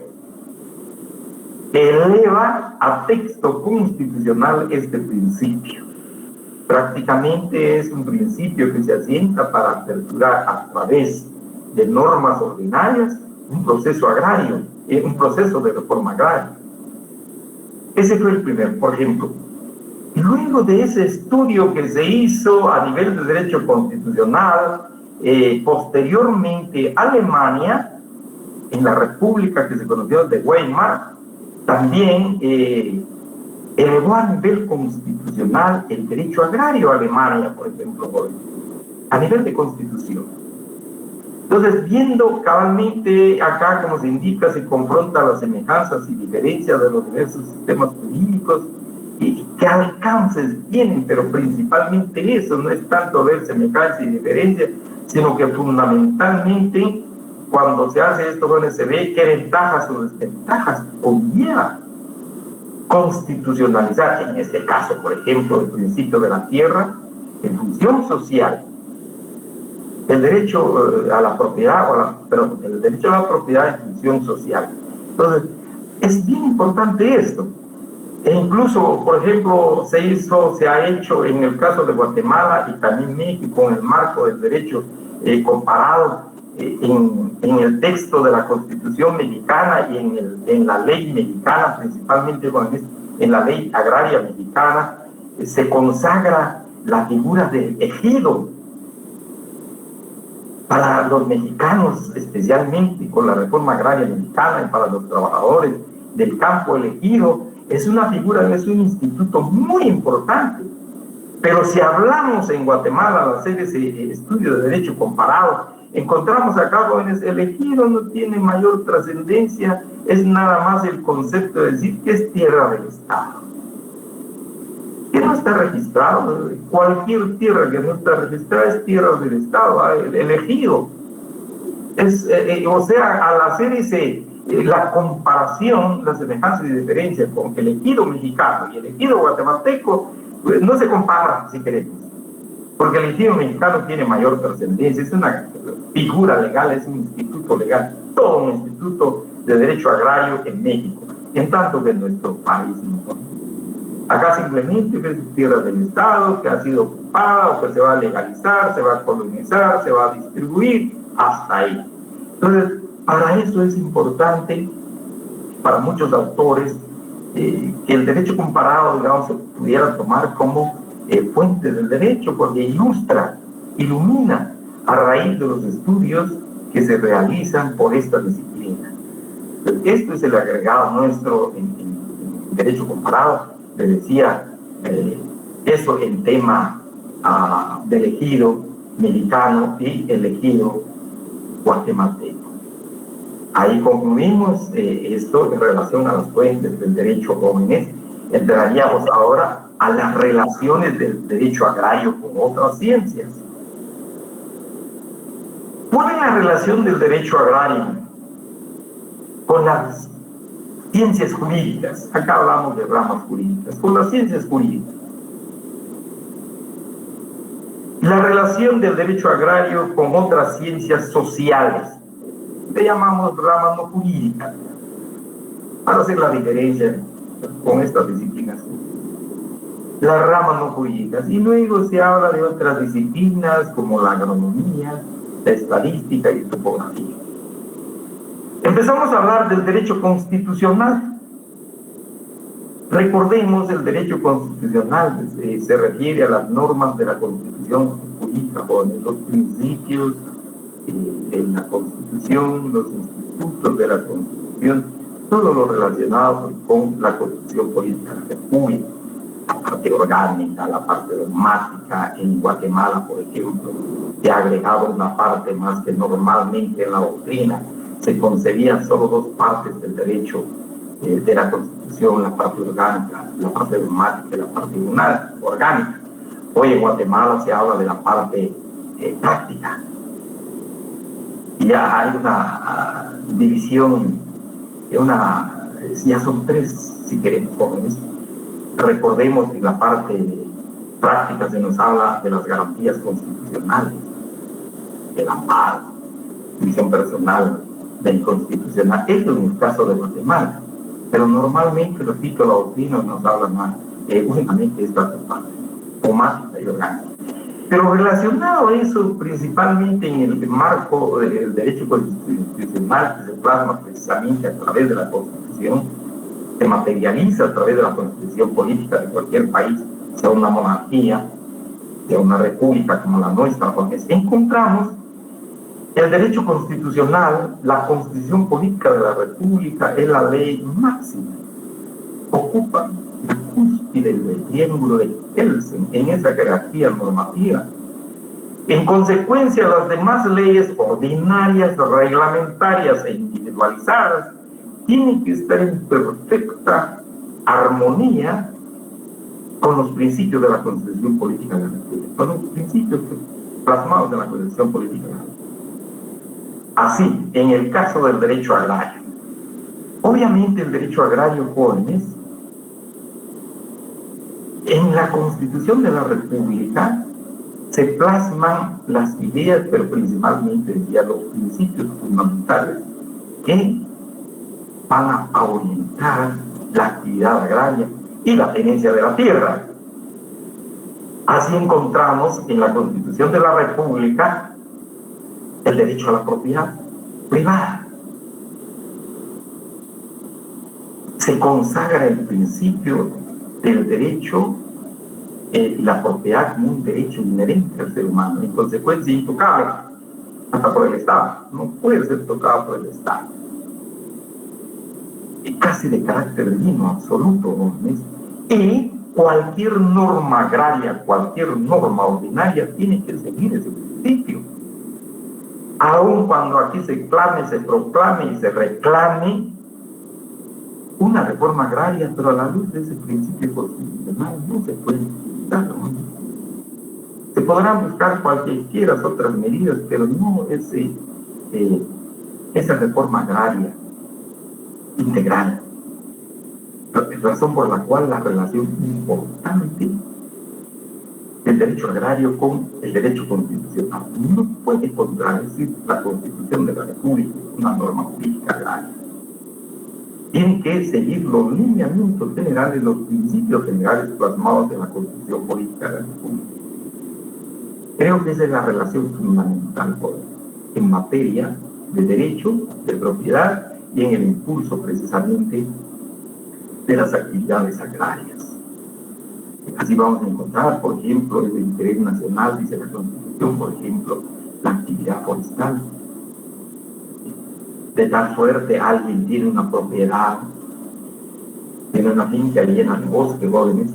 que eleva a texto constitucional este principio. Prácticamente es un principio que se asienta para aperturar a través de normas ordinarias un proceso agrario, un proceso de reforma agraria. Ese fue el primer, por ejemplo. Y luego de ese estudio que se hizo a nivel de derecho constitucional, posteriormente Alemania, en la república que se conoció de Weimar, también elevó a nivel constitucional el derecho agrario a Alemania, por ejemplo, a nivel de constitución. Entonces, viendo cabalmente acá, como se indica, se confronta las semejanzas y diferencias de los diversos sistemas jurídicos y qué alcances tienen, pero principalmente eso, no es tanto ver semejanzas y diferencias, sino que fundamentalmente cuando se hace esto, bueno, se ve qué ventajas o desventajas conlleva constitucionalizar, en este caso, por ejemplo, el principio de la tierra en función social, el derecho a la propiedad, el derecho a la propiedad en función social. Entonces, es bien importante esto. E incluso, por ejemplo, se ha hecho en el caso de Guatemala y también México en el marco del derecho comparado en el texto de la Constitución mexicana y en la ley mexicana, principalmente en la ley agraria mexicana, se consagra la figura del ejido para los mexicanos, especialmente con la reforma agraria mexicana, y para los trabajadores del campo. El ejido es una figura, es un instituto muy importante. Pero si hablamos en Guatemala, al hacer ese estudio de derecho comparado, encontramos acá, jóvenes, el ejido no tiene mayor trascendencia, es nada más el concepto de decir que es tierra del Estado. Que no está registrado, cualquier tierra que no está registrada es tierra del Estado, el ejido. O sea, al hacer la comparación, las semejanzas y diferencias con el ejido mexicano y el ejido guatemalteco, pues no se comparan, si queremos, porque el ejido mexicano tiene mayor trascendencia, es una figura legal, es un instituto legal, todo un instituto de derecho agrario en México, en tanto que en nuestro país no. Acá simplemente es tierra del Estado que ha sido ocupada o que se va a legalizar, se va a colonizar, se va a distribuir, hasta ahí. Entonces, para eso es importante, para muchos autores, que el derecho comparado, digamos, se pudiera tomar como fuente del derecho, porque ilustra, ilumina a raíz de los estudios que se realizan por esta disciplina. Entonces, esto es el agregado nuestro en derecho comparado. Le decía eso en tema del ejido mexicano y el ejido guatemalteco. Ahí concluimos esto en relación a las fuentes del derecho jóvenes. Entraríamos ahora a las relaciones del derecho agrario con otras ciencias. ¿Cuál es la relación del derecho agrario con las ciencias jurídicas? Acá hablamos de ramas jurídicas, con las ciencias jurídicas. La relación del derecho agrario con otras ciencias sociales, le llamamos ramas no jurídicas, para hacer la diferencia con estas disciplinas. Las ramas no jurídicas. Y luego se habla de otras disciplinas como la agronomía, la estadística y topografía. Empezamos a hablar del derecho constitucional. Recordemos, el derecho constitucional se refiere a las normas de la Constitución jurídica, los principios en la Constitución, los institutos de la Constitución, todo lo relacionado con la Constitución Política de la República, la parte orgánica, la parte dogmática. En Guatemala, por ejemplo, se agregaba una parte más que normalmente en la doctrina se concebían solo dos partes del derecho de la Constitución, la parte orgánica, la parte dogmática y la parte orgánica. Hoy en Guatemala se habla de la parte práctica. Ya hay una división, ya son tres, si queremos, jóvenes. Recordemos que en la parte práctica se nos habla de las garantías constitucionales, del amparo, visión personal, del inconstitucional. Esto en el caso de Guatemala. Pero normalmente, repito, la doctrina nos habla más únicamente de esta parte, dogmática y orgánica. Pero relacionado a eso, principalmente en el marco del derecho constitucional que se plasma precisamente a través de la Constitución, se materializa a través de la Constitución política de cualquier país, sea una monarquía, sea una república como la nuestra, porque encontramos el derecho constitucional, la Constitución política de la República es la ley máxima, ocupa la cúspide del triángulo de Kelsen en esa jerarquía normativa. En consecuencia, las demás leyes ordinarias, reglamentarias e individualizadas tienen que estar en perfecta armonía con los principios de la Constitución política de la República, con los principios plasmados de la Constitución política de la República. Así, en el caso del derecho agrario, obviamente el derecho agrario, jóvenes, en la Constitución de la República se plasman las ideas, pero principalmente ya los principios fundamentales que van a orientar la actividad agraria y la tenencia de la tierra. Así encontramos en la Constitución de la República el derecho a la propiedad privada. Se consagra el principio del derecho, la propiedad como un derecho inherente al ser humano, en consecuencia intocable hasta por el Estado, no puede ser tocado por el Estado. Y casi de carácter divino, absoluto, ¿no? Y cualquier norma agraria, cualquier norma ordinaria tiene que seguir ese principio. Aun cuando aquí se clame, se proclame y se reclame una reforma agraria, pero a la luz de ese principio constitucional no se puede utilizar, ¿no? Se podrán buscar cualquiera otras medidas, pero no esa reforma agraria integral. Razón por la cual la relación importante del derecho agrario con el derecho constitucional no puede contradecir la Constitución de la República, una norma jurídica agraria. Tiene que seguir los lineamientos generales, los principios generales plasmados en la Constitución política de la República. Creo que esa es la relación fundamental en materia de derecho, de propiedad y en el impulso precisamente de las actividades agrarias. Así vamos a encontrar, por ejemplo, el interés nacional, dice la Constitución, por ejemplo, la actividad forestal. De tal suerte, alguien tiene una propiedad, tiene una finca llena de bosque, jóvenes,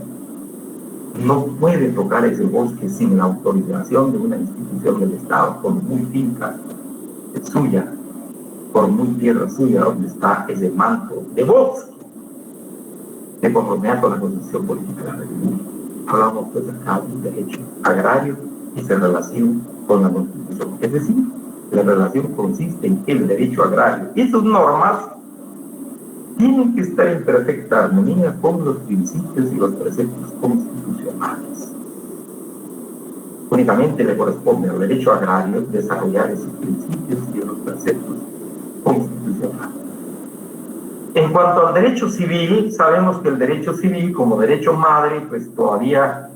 no puede tocar ese bosque sin la autorización de una institución del Estado, por muy finca suya, por muy tierra suya, donde está ese manto de bosque, de conformidad con la Constitución política de la República. Hablamos pues acá de un derecho agrario y se relaciona con la Constitución. Es decir, la relación consiste en que el derecho agrario y sus normas tienen que estar en perfecta armonía con los principios y los preceptos constitucionales. Únicamente le corresponde al derecho agrario desarrollar esos principios y los preceptos constitucionales. En cuanto al derecho civil, sabemos que el derecho civil como derecho madre, pues todavía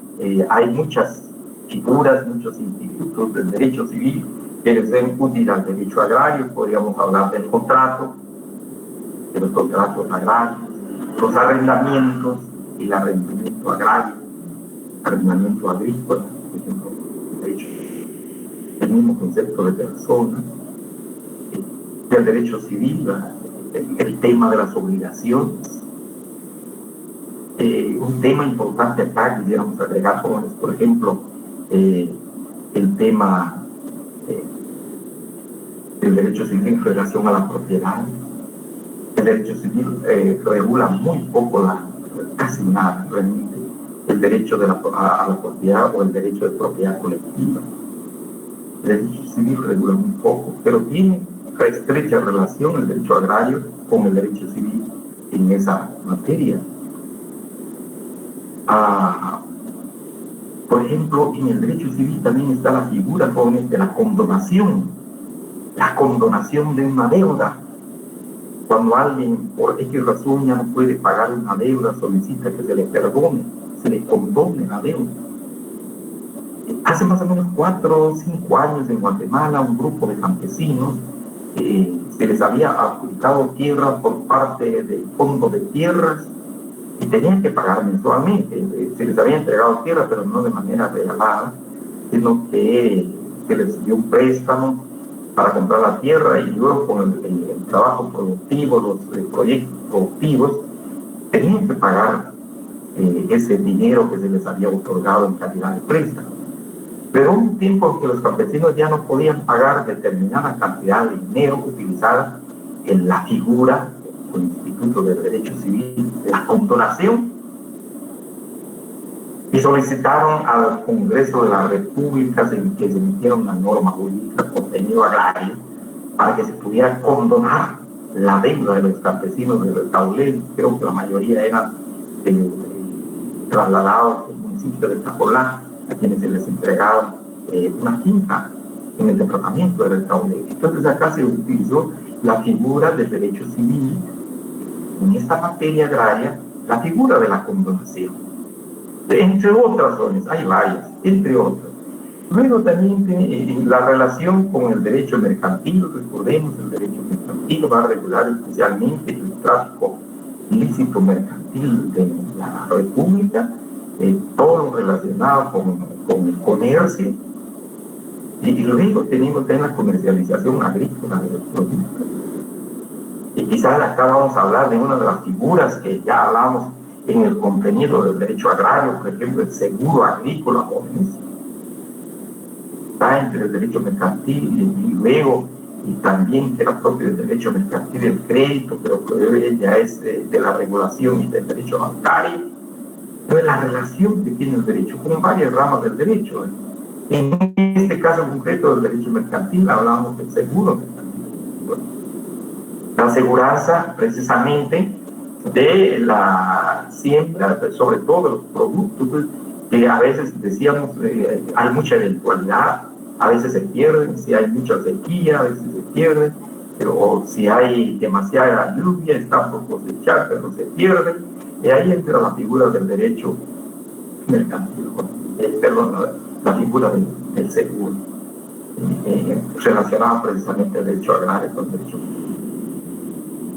hay muchas figuras, muchos institutos del derecho civil que les den útil al derecho agrario. Podríamos hablar del contrato, de los contratos agrarios, los arrendamientos, el arrendamiento agrario, arrendamiento agrícola, por ejemplo, derecho. el mismo concepto de persona, del derecho civil, el tema de las obligaciones. Un tema importante acá, quisiéramos agregar jóvenes, por ejemplo, el tema del derecho civil en relación a la propiedad. El derecho civil regula muy poco, casi nada realmente, el derecho a la propiedad o el derecho de propiedad colectiva. El derecho civil regula muy poco, pero tiene estrecha relación el derecho agrario con el derecho civil en esa materia. Por ejemplo, en el derecho civil también está la figura, jóvenes, de la condonación de una deuda. Cuando alguien por X razón ya no puede pagar una deuda, solicita que se le perdone, se le condone la deuda. Hace más o menos 4 o 5 años en Guatemala, un grupo de campesinos se les había adjudicado tierra por parte del Fondo de Tierras y tenían que pagar mensualmente. Se les había entregado tierra, pero no de manera regalada, sino que se les dio un préstamo para comprar la tierra y luego con el trabajo productivo, los proyectos productivos, tenían que pagar ese dinero que se les había otorgado en calidad de préstamo. Pero un tiempo en que los campesinos ya no podían pagar determinada cantidad de dinero utilizada en la figura del Instituto de Derecho Civil, la condonación, y solicitaron al Congreso de la República que se emitiera una norma jurídica contenido agrario para que se pudiera condonar la deuda de los campesinos del Taulén. Creo que la mayoría eran trasladados del municipio de Tapolá, a quienes se les entregaba una finca en el departamento del Taulén. Entonces acá se utilizó la figura del derecho civil en esta materia agraria, la figura de la condonación. Entre otras razones, hay varias, entre otras. Luego también la relación con el derecho mercantil. Recordemos, el derecho mercantil va a regular especialmente el tráfico ilícito mercantil de la República, todo lo relacionado con el comercio, y luego tenemos también la comercialización agrícola de los productos. Y quizás acá vamos a hablar de una de las figuras que ya hablamos en el contenido del derecho agrario, por ejemplo, el seguro agrícola, jóvenes. Está entre el derecho mercantil y luego, y también era propio del derecho mercantil el crédito, pero que ya es de la regulación y del derecho bancario. Entonces, la relación que tiene el derecho con varias ramas del derecho. En este caso concreto del derecho mercantil hablábamos del seguro mercantil. Bueno, la aseguranza precisamente de la siembra, sobre todo de los productos, que a veces decíamos hay mucha eventualidad, a veces se pierden, si hay mucha sequía, a veces se pierden, pero si hay demasiada lluvia, está por cosechar, pero se pierde, y ahí entra la figura del derecho mercantil, la figura del seguro, relacionada precisamente al derecho agrario con el derecho.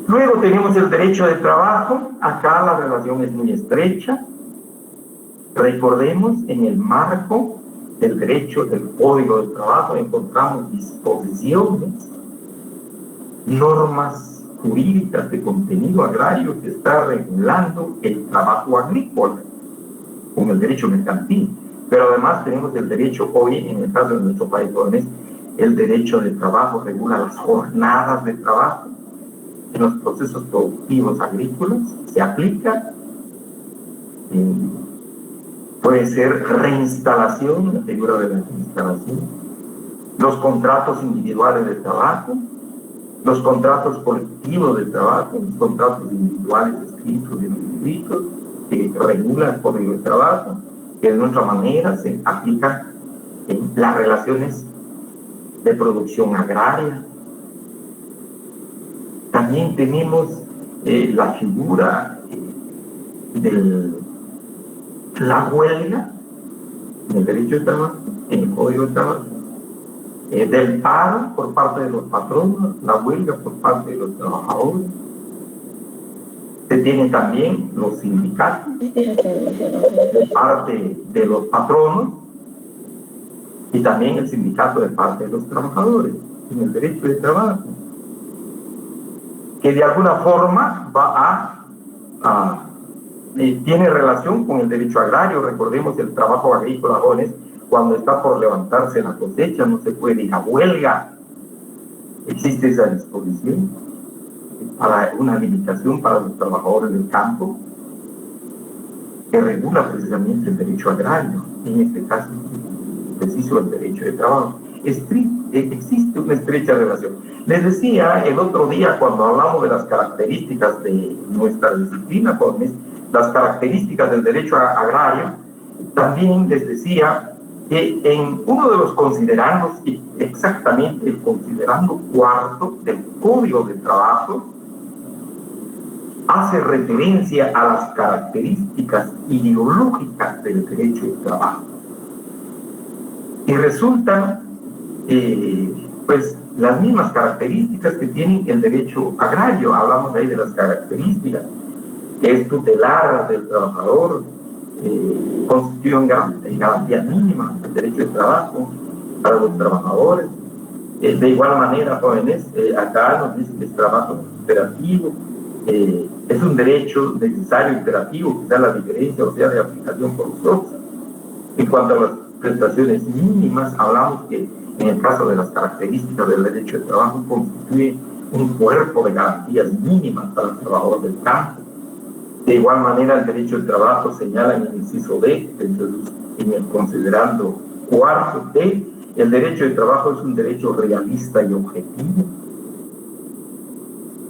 Luego tenemos el derecho de trabajo. Acá la relación es muy estrecha. Recordemos, en el marco del derecho del Código del Trabajo encontramos disposiciones, normas jurídicas de contenido agrario que está regulando el trabajo agrícola con el derecho mercantil. Pero además tenemos el derecho hoy, en el caso de nuestro país, el derecho de trabajo regula las jornadas de trabajo en los procesos productivos agrícolas, se aplica, puede ser reinstalación, la figura de la reinstalación, los contratos individuales de trabajo, los contratos colectivos de trabajo, los contratos individuales escritos y no escritos, que regula el Código de Trabajo, que de nuestra manera se aplica en las relaciones de producción agraria. También tenemos la figura de la huelga en el derecho de trabajo, en el Código de Trabajo, del paro por parte de los patronos, la huelga por parte de los trabajadores. Se tienen también los sindicatos de parte de los patronos, y también el sindicato de parte de los trabajadores en el derecho de trabajo, que de alguna forma tiene relación con el derecho agrario. Recordemos el trabajo agrícola, jóvenes, cuando está por levantarse la cosecha, no se puede ir a huelga. Existe esa disposición para una limitación para los trabajadores del campo que regula precisamente el derecho agrario, en este caso preciso el derecho de trabajo. Existe una estrecha relación. Les decía el otro día, cuando hablamos de las características de nuestra disciplina, las características del derecho agrario, también les decía que en uno de los considerandos, exactamente el considerando cuarto del Código de Trabajo, hace referencia a las características ideológicas del derecho de trabajo. Y resultan, pues, las mismas características que tiene el derecho agrario. Hablamos ahí de las características, que es tutelar del trabajador, constituye garantía mínima del derecho de trabajo para los trabajadores. De igual manera, jóvenes, acá nos dice que es trabajo imperativo, es un derecho necesario imperativo, quizá la diferencia, o sea, de aplicación forzosa. En cuanto a las prestaciones mínimas, hablamos que en el caso de las características del derecho de trabajo constituye un cuerpo de garantías mínimas para el trabajador del campo. De igual manera, el derecho de trabajo señala en el inciso D, en el considerando cuarto D, el derecho de trabajo es un derecho realista y objetivo.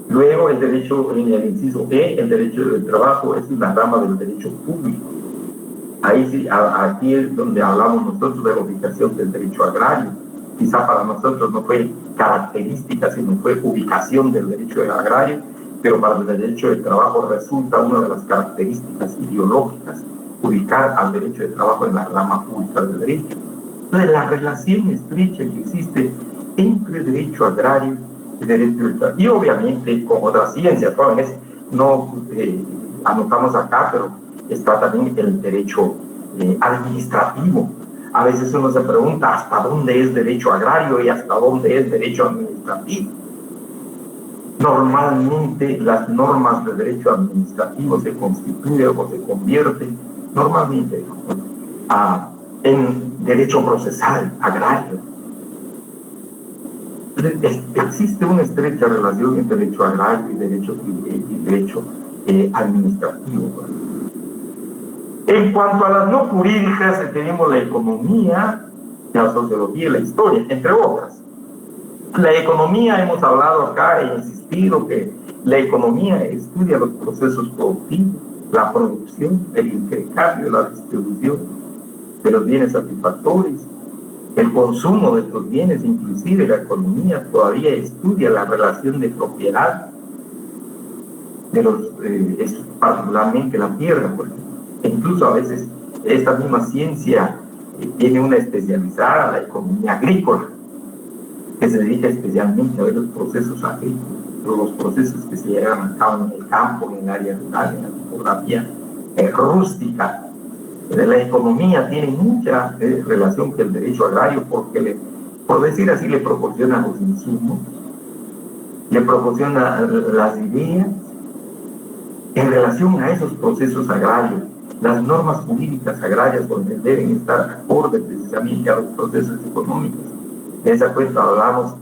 Luego, el derecho, en el inciso E, el derecho de trabajo es una rama del derecho público. Ahí sí, aquí es donde hablamos nosotros de la ubicación del derecho agrario. Quizá para nosotros no fue característica, sino fue ubicación del derecho agrario, pero para el derecho de trabajo resulta una de las características ideológicas, ubicar al derecho de trabajo en la rama pública del derecho. Entonces, la relación estrecha que existe entre derecho agrario y derecho de trabajo, y obviamente con otras ciencias, jóvenes, no anotamos acá, pero está también el derecho administrativo. A veces uno se pregunta hasta dónde es derecho agrario y hasta dónde es derecho administrativo. Normalmente las normas de derecho administrativo se constituyen o se convierten normalmente en derecho procesal agrario. Existe una estrecha relación entre derecho agrario y derecho administrativo. En cuanto a las no jurídicas, tenemos la economía, la sociología y la historia, entre otras. La economía, hemos hablado acá e insistido que la economía estudia los procesos productivos, la producción, el intercambio, la distribución de los bienes satisfactorios, el consumo de estos bienes. Inclusive la economía todavía estudia la relación de propiedad de los, particularmente la tierra, porque incluso a veces esta misma ciencia tiene una especializada, la economía agrícola, que se dedica especialmente a ver los procesos agrícolas, los procesos que se llevan a cabo en el campo, en el área rural, en la topografía rústica. La economía tiene mucha relación con el derecho agrario porque, por decir así, le proporciona los insumos, le proporciona las ideas en relación a esos procesos agrarios. Las normas jurídicas agrarias donde deben estar acorde precisamente a los procesos económicos. En esa cuenta hablamos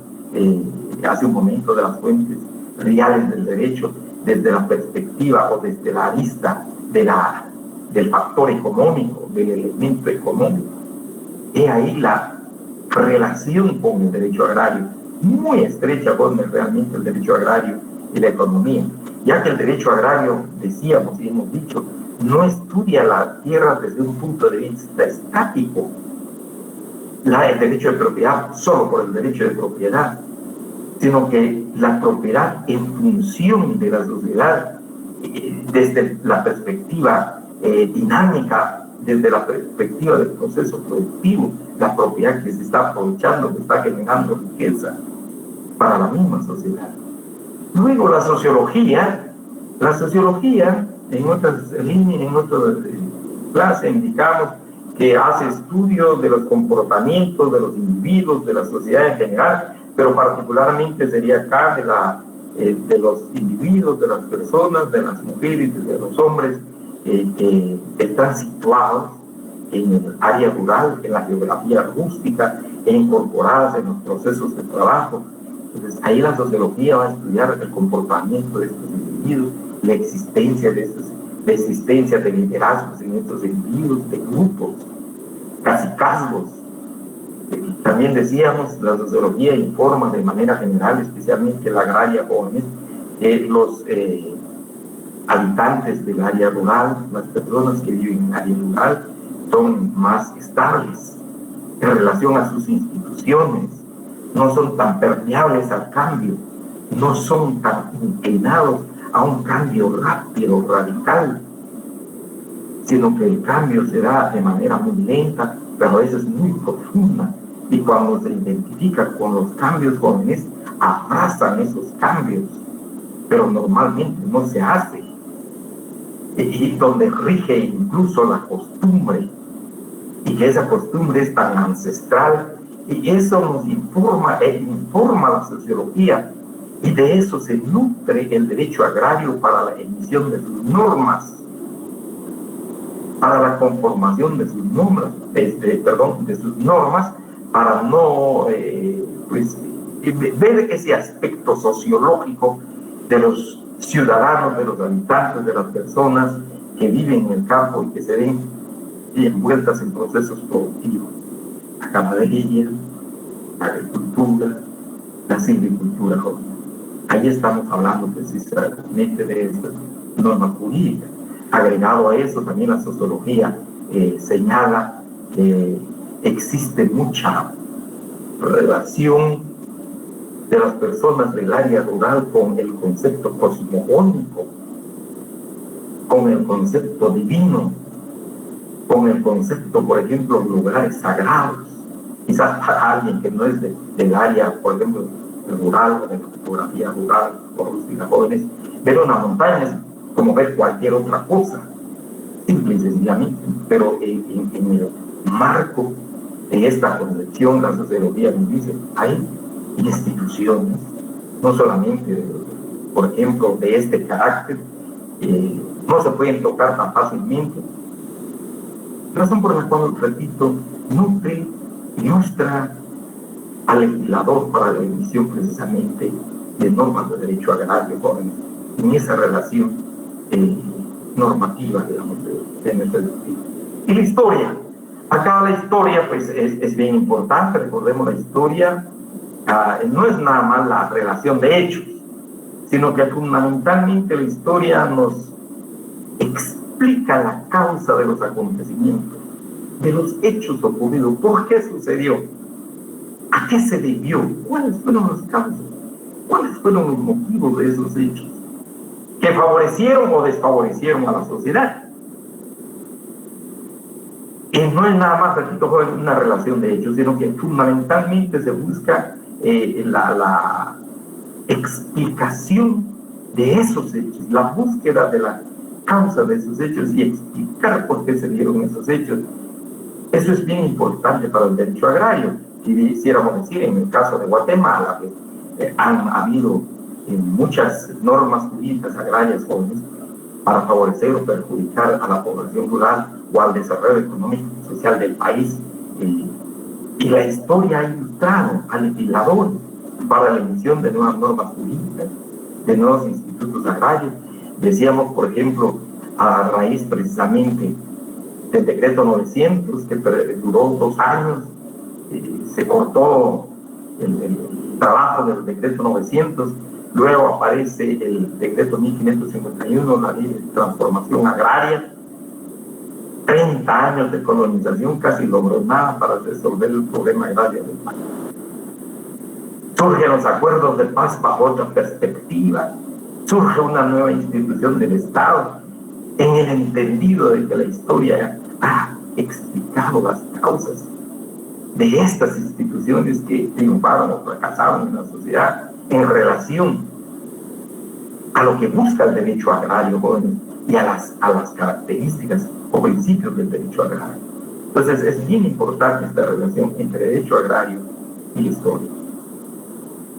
hace un momento de las fuentes reales del derecho desde la perspectiva o desde la arista del factor económico, del elemento económico. He ahí la relación con el derecho agrario, muy estrecha con realmente el derecho agrario y la economía, ya que el derecho agrario, decíamos y hemos dicho, no estudia la tierra desde un punto de vista estático, el derecho de propiedad solo por el derecho de propiedad, sino que la propiedad en función de la sociedad, desde la perspectiva dinámica, desde la perspectiva del proceso productivo, la propiedad que se está aprovechando, que está generando riqueza para la misma sociedad. Luego la sociología, en otras líneas, en otras clases indicamos que hace estudios de los comportamientos de los individuos, de la sociedad en general, pero particularmente sería acá de los individuos, de las personas, de las mujeres, de los hombres que están situados en el área rural, en la geografía rústica e incorporadas en los procesos de trabajo. Entonces ahí la sociología va a estudiar el comportamiento de estos individuos, la existencia de liderazgos en estos individuos, de grupos, cacicazgos. También decíamos, la sociología informa de manera general, especialmente la agraria jóvenes, los habitantes del área rural, las personas que viven en el área rural, son más estables en relación a sus instituciones, no son tan permeables al cambio, no son tan inclinados a un cambio rápido, radical, sino que el cambio se da de manera muy lenta, pero a veces muy profunda. Y cuando se identifica con los cambios jóvenes, abrazan esos cambios, pero normalmente no se hace. Y donde rige incluso la costumbre, y que esa costumbre es tan ancestral, y eso nos informa la sociología, y de eso se nutre el derecho agrario para la emisión de sus normas, para la conformación de sus normas, de sus normas, para no ver ese aspecto sociológico de los ciudadanos, de los habitantes, de las personas que viven en el campo y que se ven envueltas en procesos productivos. La ganadería, la agricultura, la silvicultura joven. Ahí estamos hablando precisamente de estas normas jurídicas. Agregado a eso, también la sociología señala que existe mucha relación de las personas del área rural con el concepto cosmogónico, con el concepto divino, con el concepto, por ejemplo, lugares sagrados. Quizás para alguien que no es del área, por ejemplo, rural o de la fotografía rural o rústica jóvenes, ver una montaña es como ver cualquier otra cosa, simple y sencillamente, pero en el marco de esta concepción, la sociología nos dice, hay instituciones, no solamente, por ejemplo, de este carácter, no se pueden tocar tan fácilmente, razón por la cual, repito, nutre, ilustra al legislador para la emisión precisamente de normas de derecho agrario en esa relación normativa, digamos, de nuestro derecho. Y la historia. Acá la historia pues es bien importante, recordemos la historia, no es nada más la relación de hechos, sino que fundamentalmente la historia nos explica la causa de los acontecimientos, de los hechos ocurridos, por qué sucedió, a qué se debió, cuáles fueron las causas, cuáles fueron los motivos de esos hechos, que favorecieron o desfavorecieron a la sociedad. Y no es nada más, repito, una relación de hechos, sino que fundamentalmente se busca la explicación de esos hechos, la búsqueda de la causa de esos hechos y explicar por qué se dieron esos hechos. Eso es bien importante para el derecho agrario. Si quisiéramos decir, en el caso de Guatemala, que han habido muchas normas jurídicas agrarias jóvenes para favorecer o perjudicar a la población rural o al desarrollo económico y social del país. Y la historia ha ilustrado al legislador para la emisión de nuevas normas jurídicas, de nuevos institutos agrarios. Decíamos, por ejemplo, a raíz precisamente del decreto 900, que duró 2 años, se cortó el trabajo del decreto 900, luego aparece el decreto 1551, la ley de transformación agraria, 30 años de colonización, casi logró nada para resolver el problema agrario del país. Surgen los acuerdos de paz bajo otra perspectiva, surge una nueva institución del Estado, en el entendido de que la historia ha explicado las causas de estas instituciones que triunfaron o fracasaron en la sociedad en relación a lo que busca el derecho agrario, jóvenes, y a las características o principios del derecho agrario. Entonces es bien importante esta relación entre derecho agrario y historia.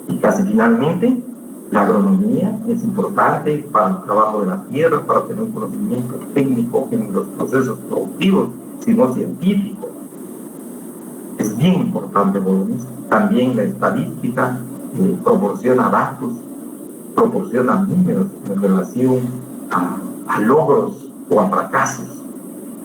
Y casi finalmente, la agronomía es importante para el trabajo de la tierra, para tener un conocimiento técnico en los procesos productivos, sino científico. Es bien importante, jóvenes. También la estadística proporciona datos, proporciona números en relación a logros o a fracasos.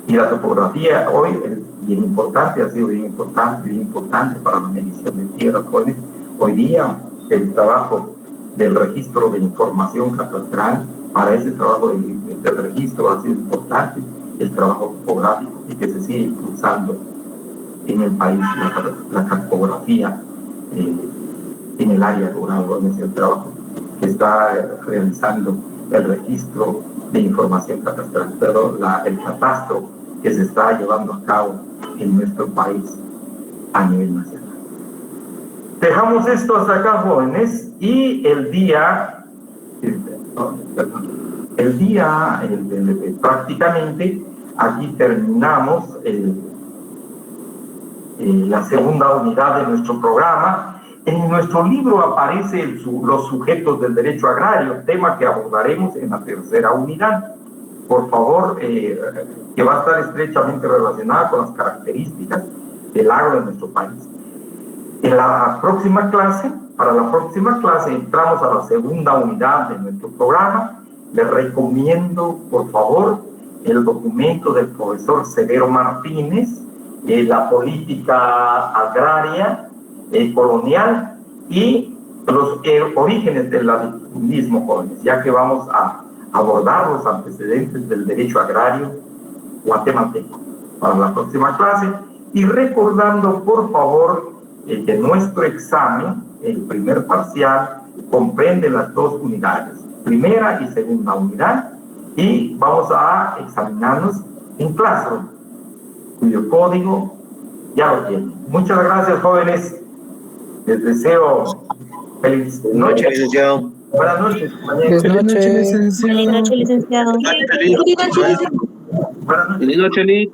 Y la topografía hoy es bien importante, ha sido bien importante para la medición de tierras, jóvenes. Hoy día el trabajo del registro de información catastral, para ese trabajo del registro ha sido importante el trabajo topográfico y que se sigue impulsando en el país la cartografía en el área rural, es el trabajo que está realizando el registro de información catastral, el catastro que se está llevando a cabo en nuestro país a nivel nacional. Dejamos esto hasta acá, jóvenes, y prácticamente aquí terminamos la segunda unidad de nuestro programa. En nuestro libro aparecen los sujetos del derecho agrario, tema que abordaremos en la tercera unidad. Por favor, que va a estar estrechamente relacionada con las características del agro de nuestro país. En la próxima clase, para la próxima clase, entramos a la segunda unidad de nuestro programa. Les recomiendo, por favor, el documento del profesor Severo Martínez, la política agraria colonial y los orígenes del latifundismo, jóvenes, ya que vamos a abordar los antecedentes del derecho agrario guatemalteco para la próxima clase. Y recordando, por favor, que nuestro examen, el primer parcial, comprende las dos unidades, primera y segunda unidad, y vamos a examinarnos en Classroom, cuyo código ya lo tienen. Muchas gracias, jóvenes. Les deseo feliz noche, licenciado. Buenas noches, compañeros. Buenas noches, licenciado. Buenas noches, licenciado. Buenas noches, licenciado. Buenas noches. Feliz noche, Lee.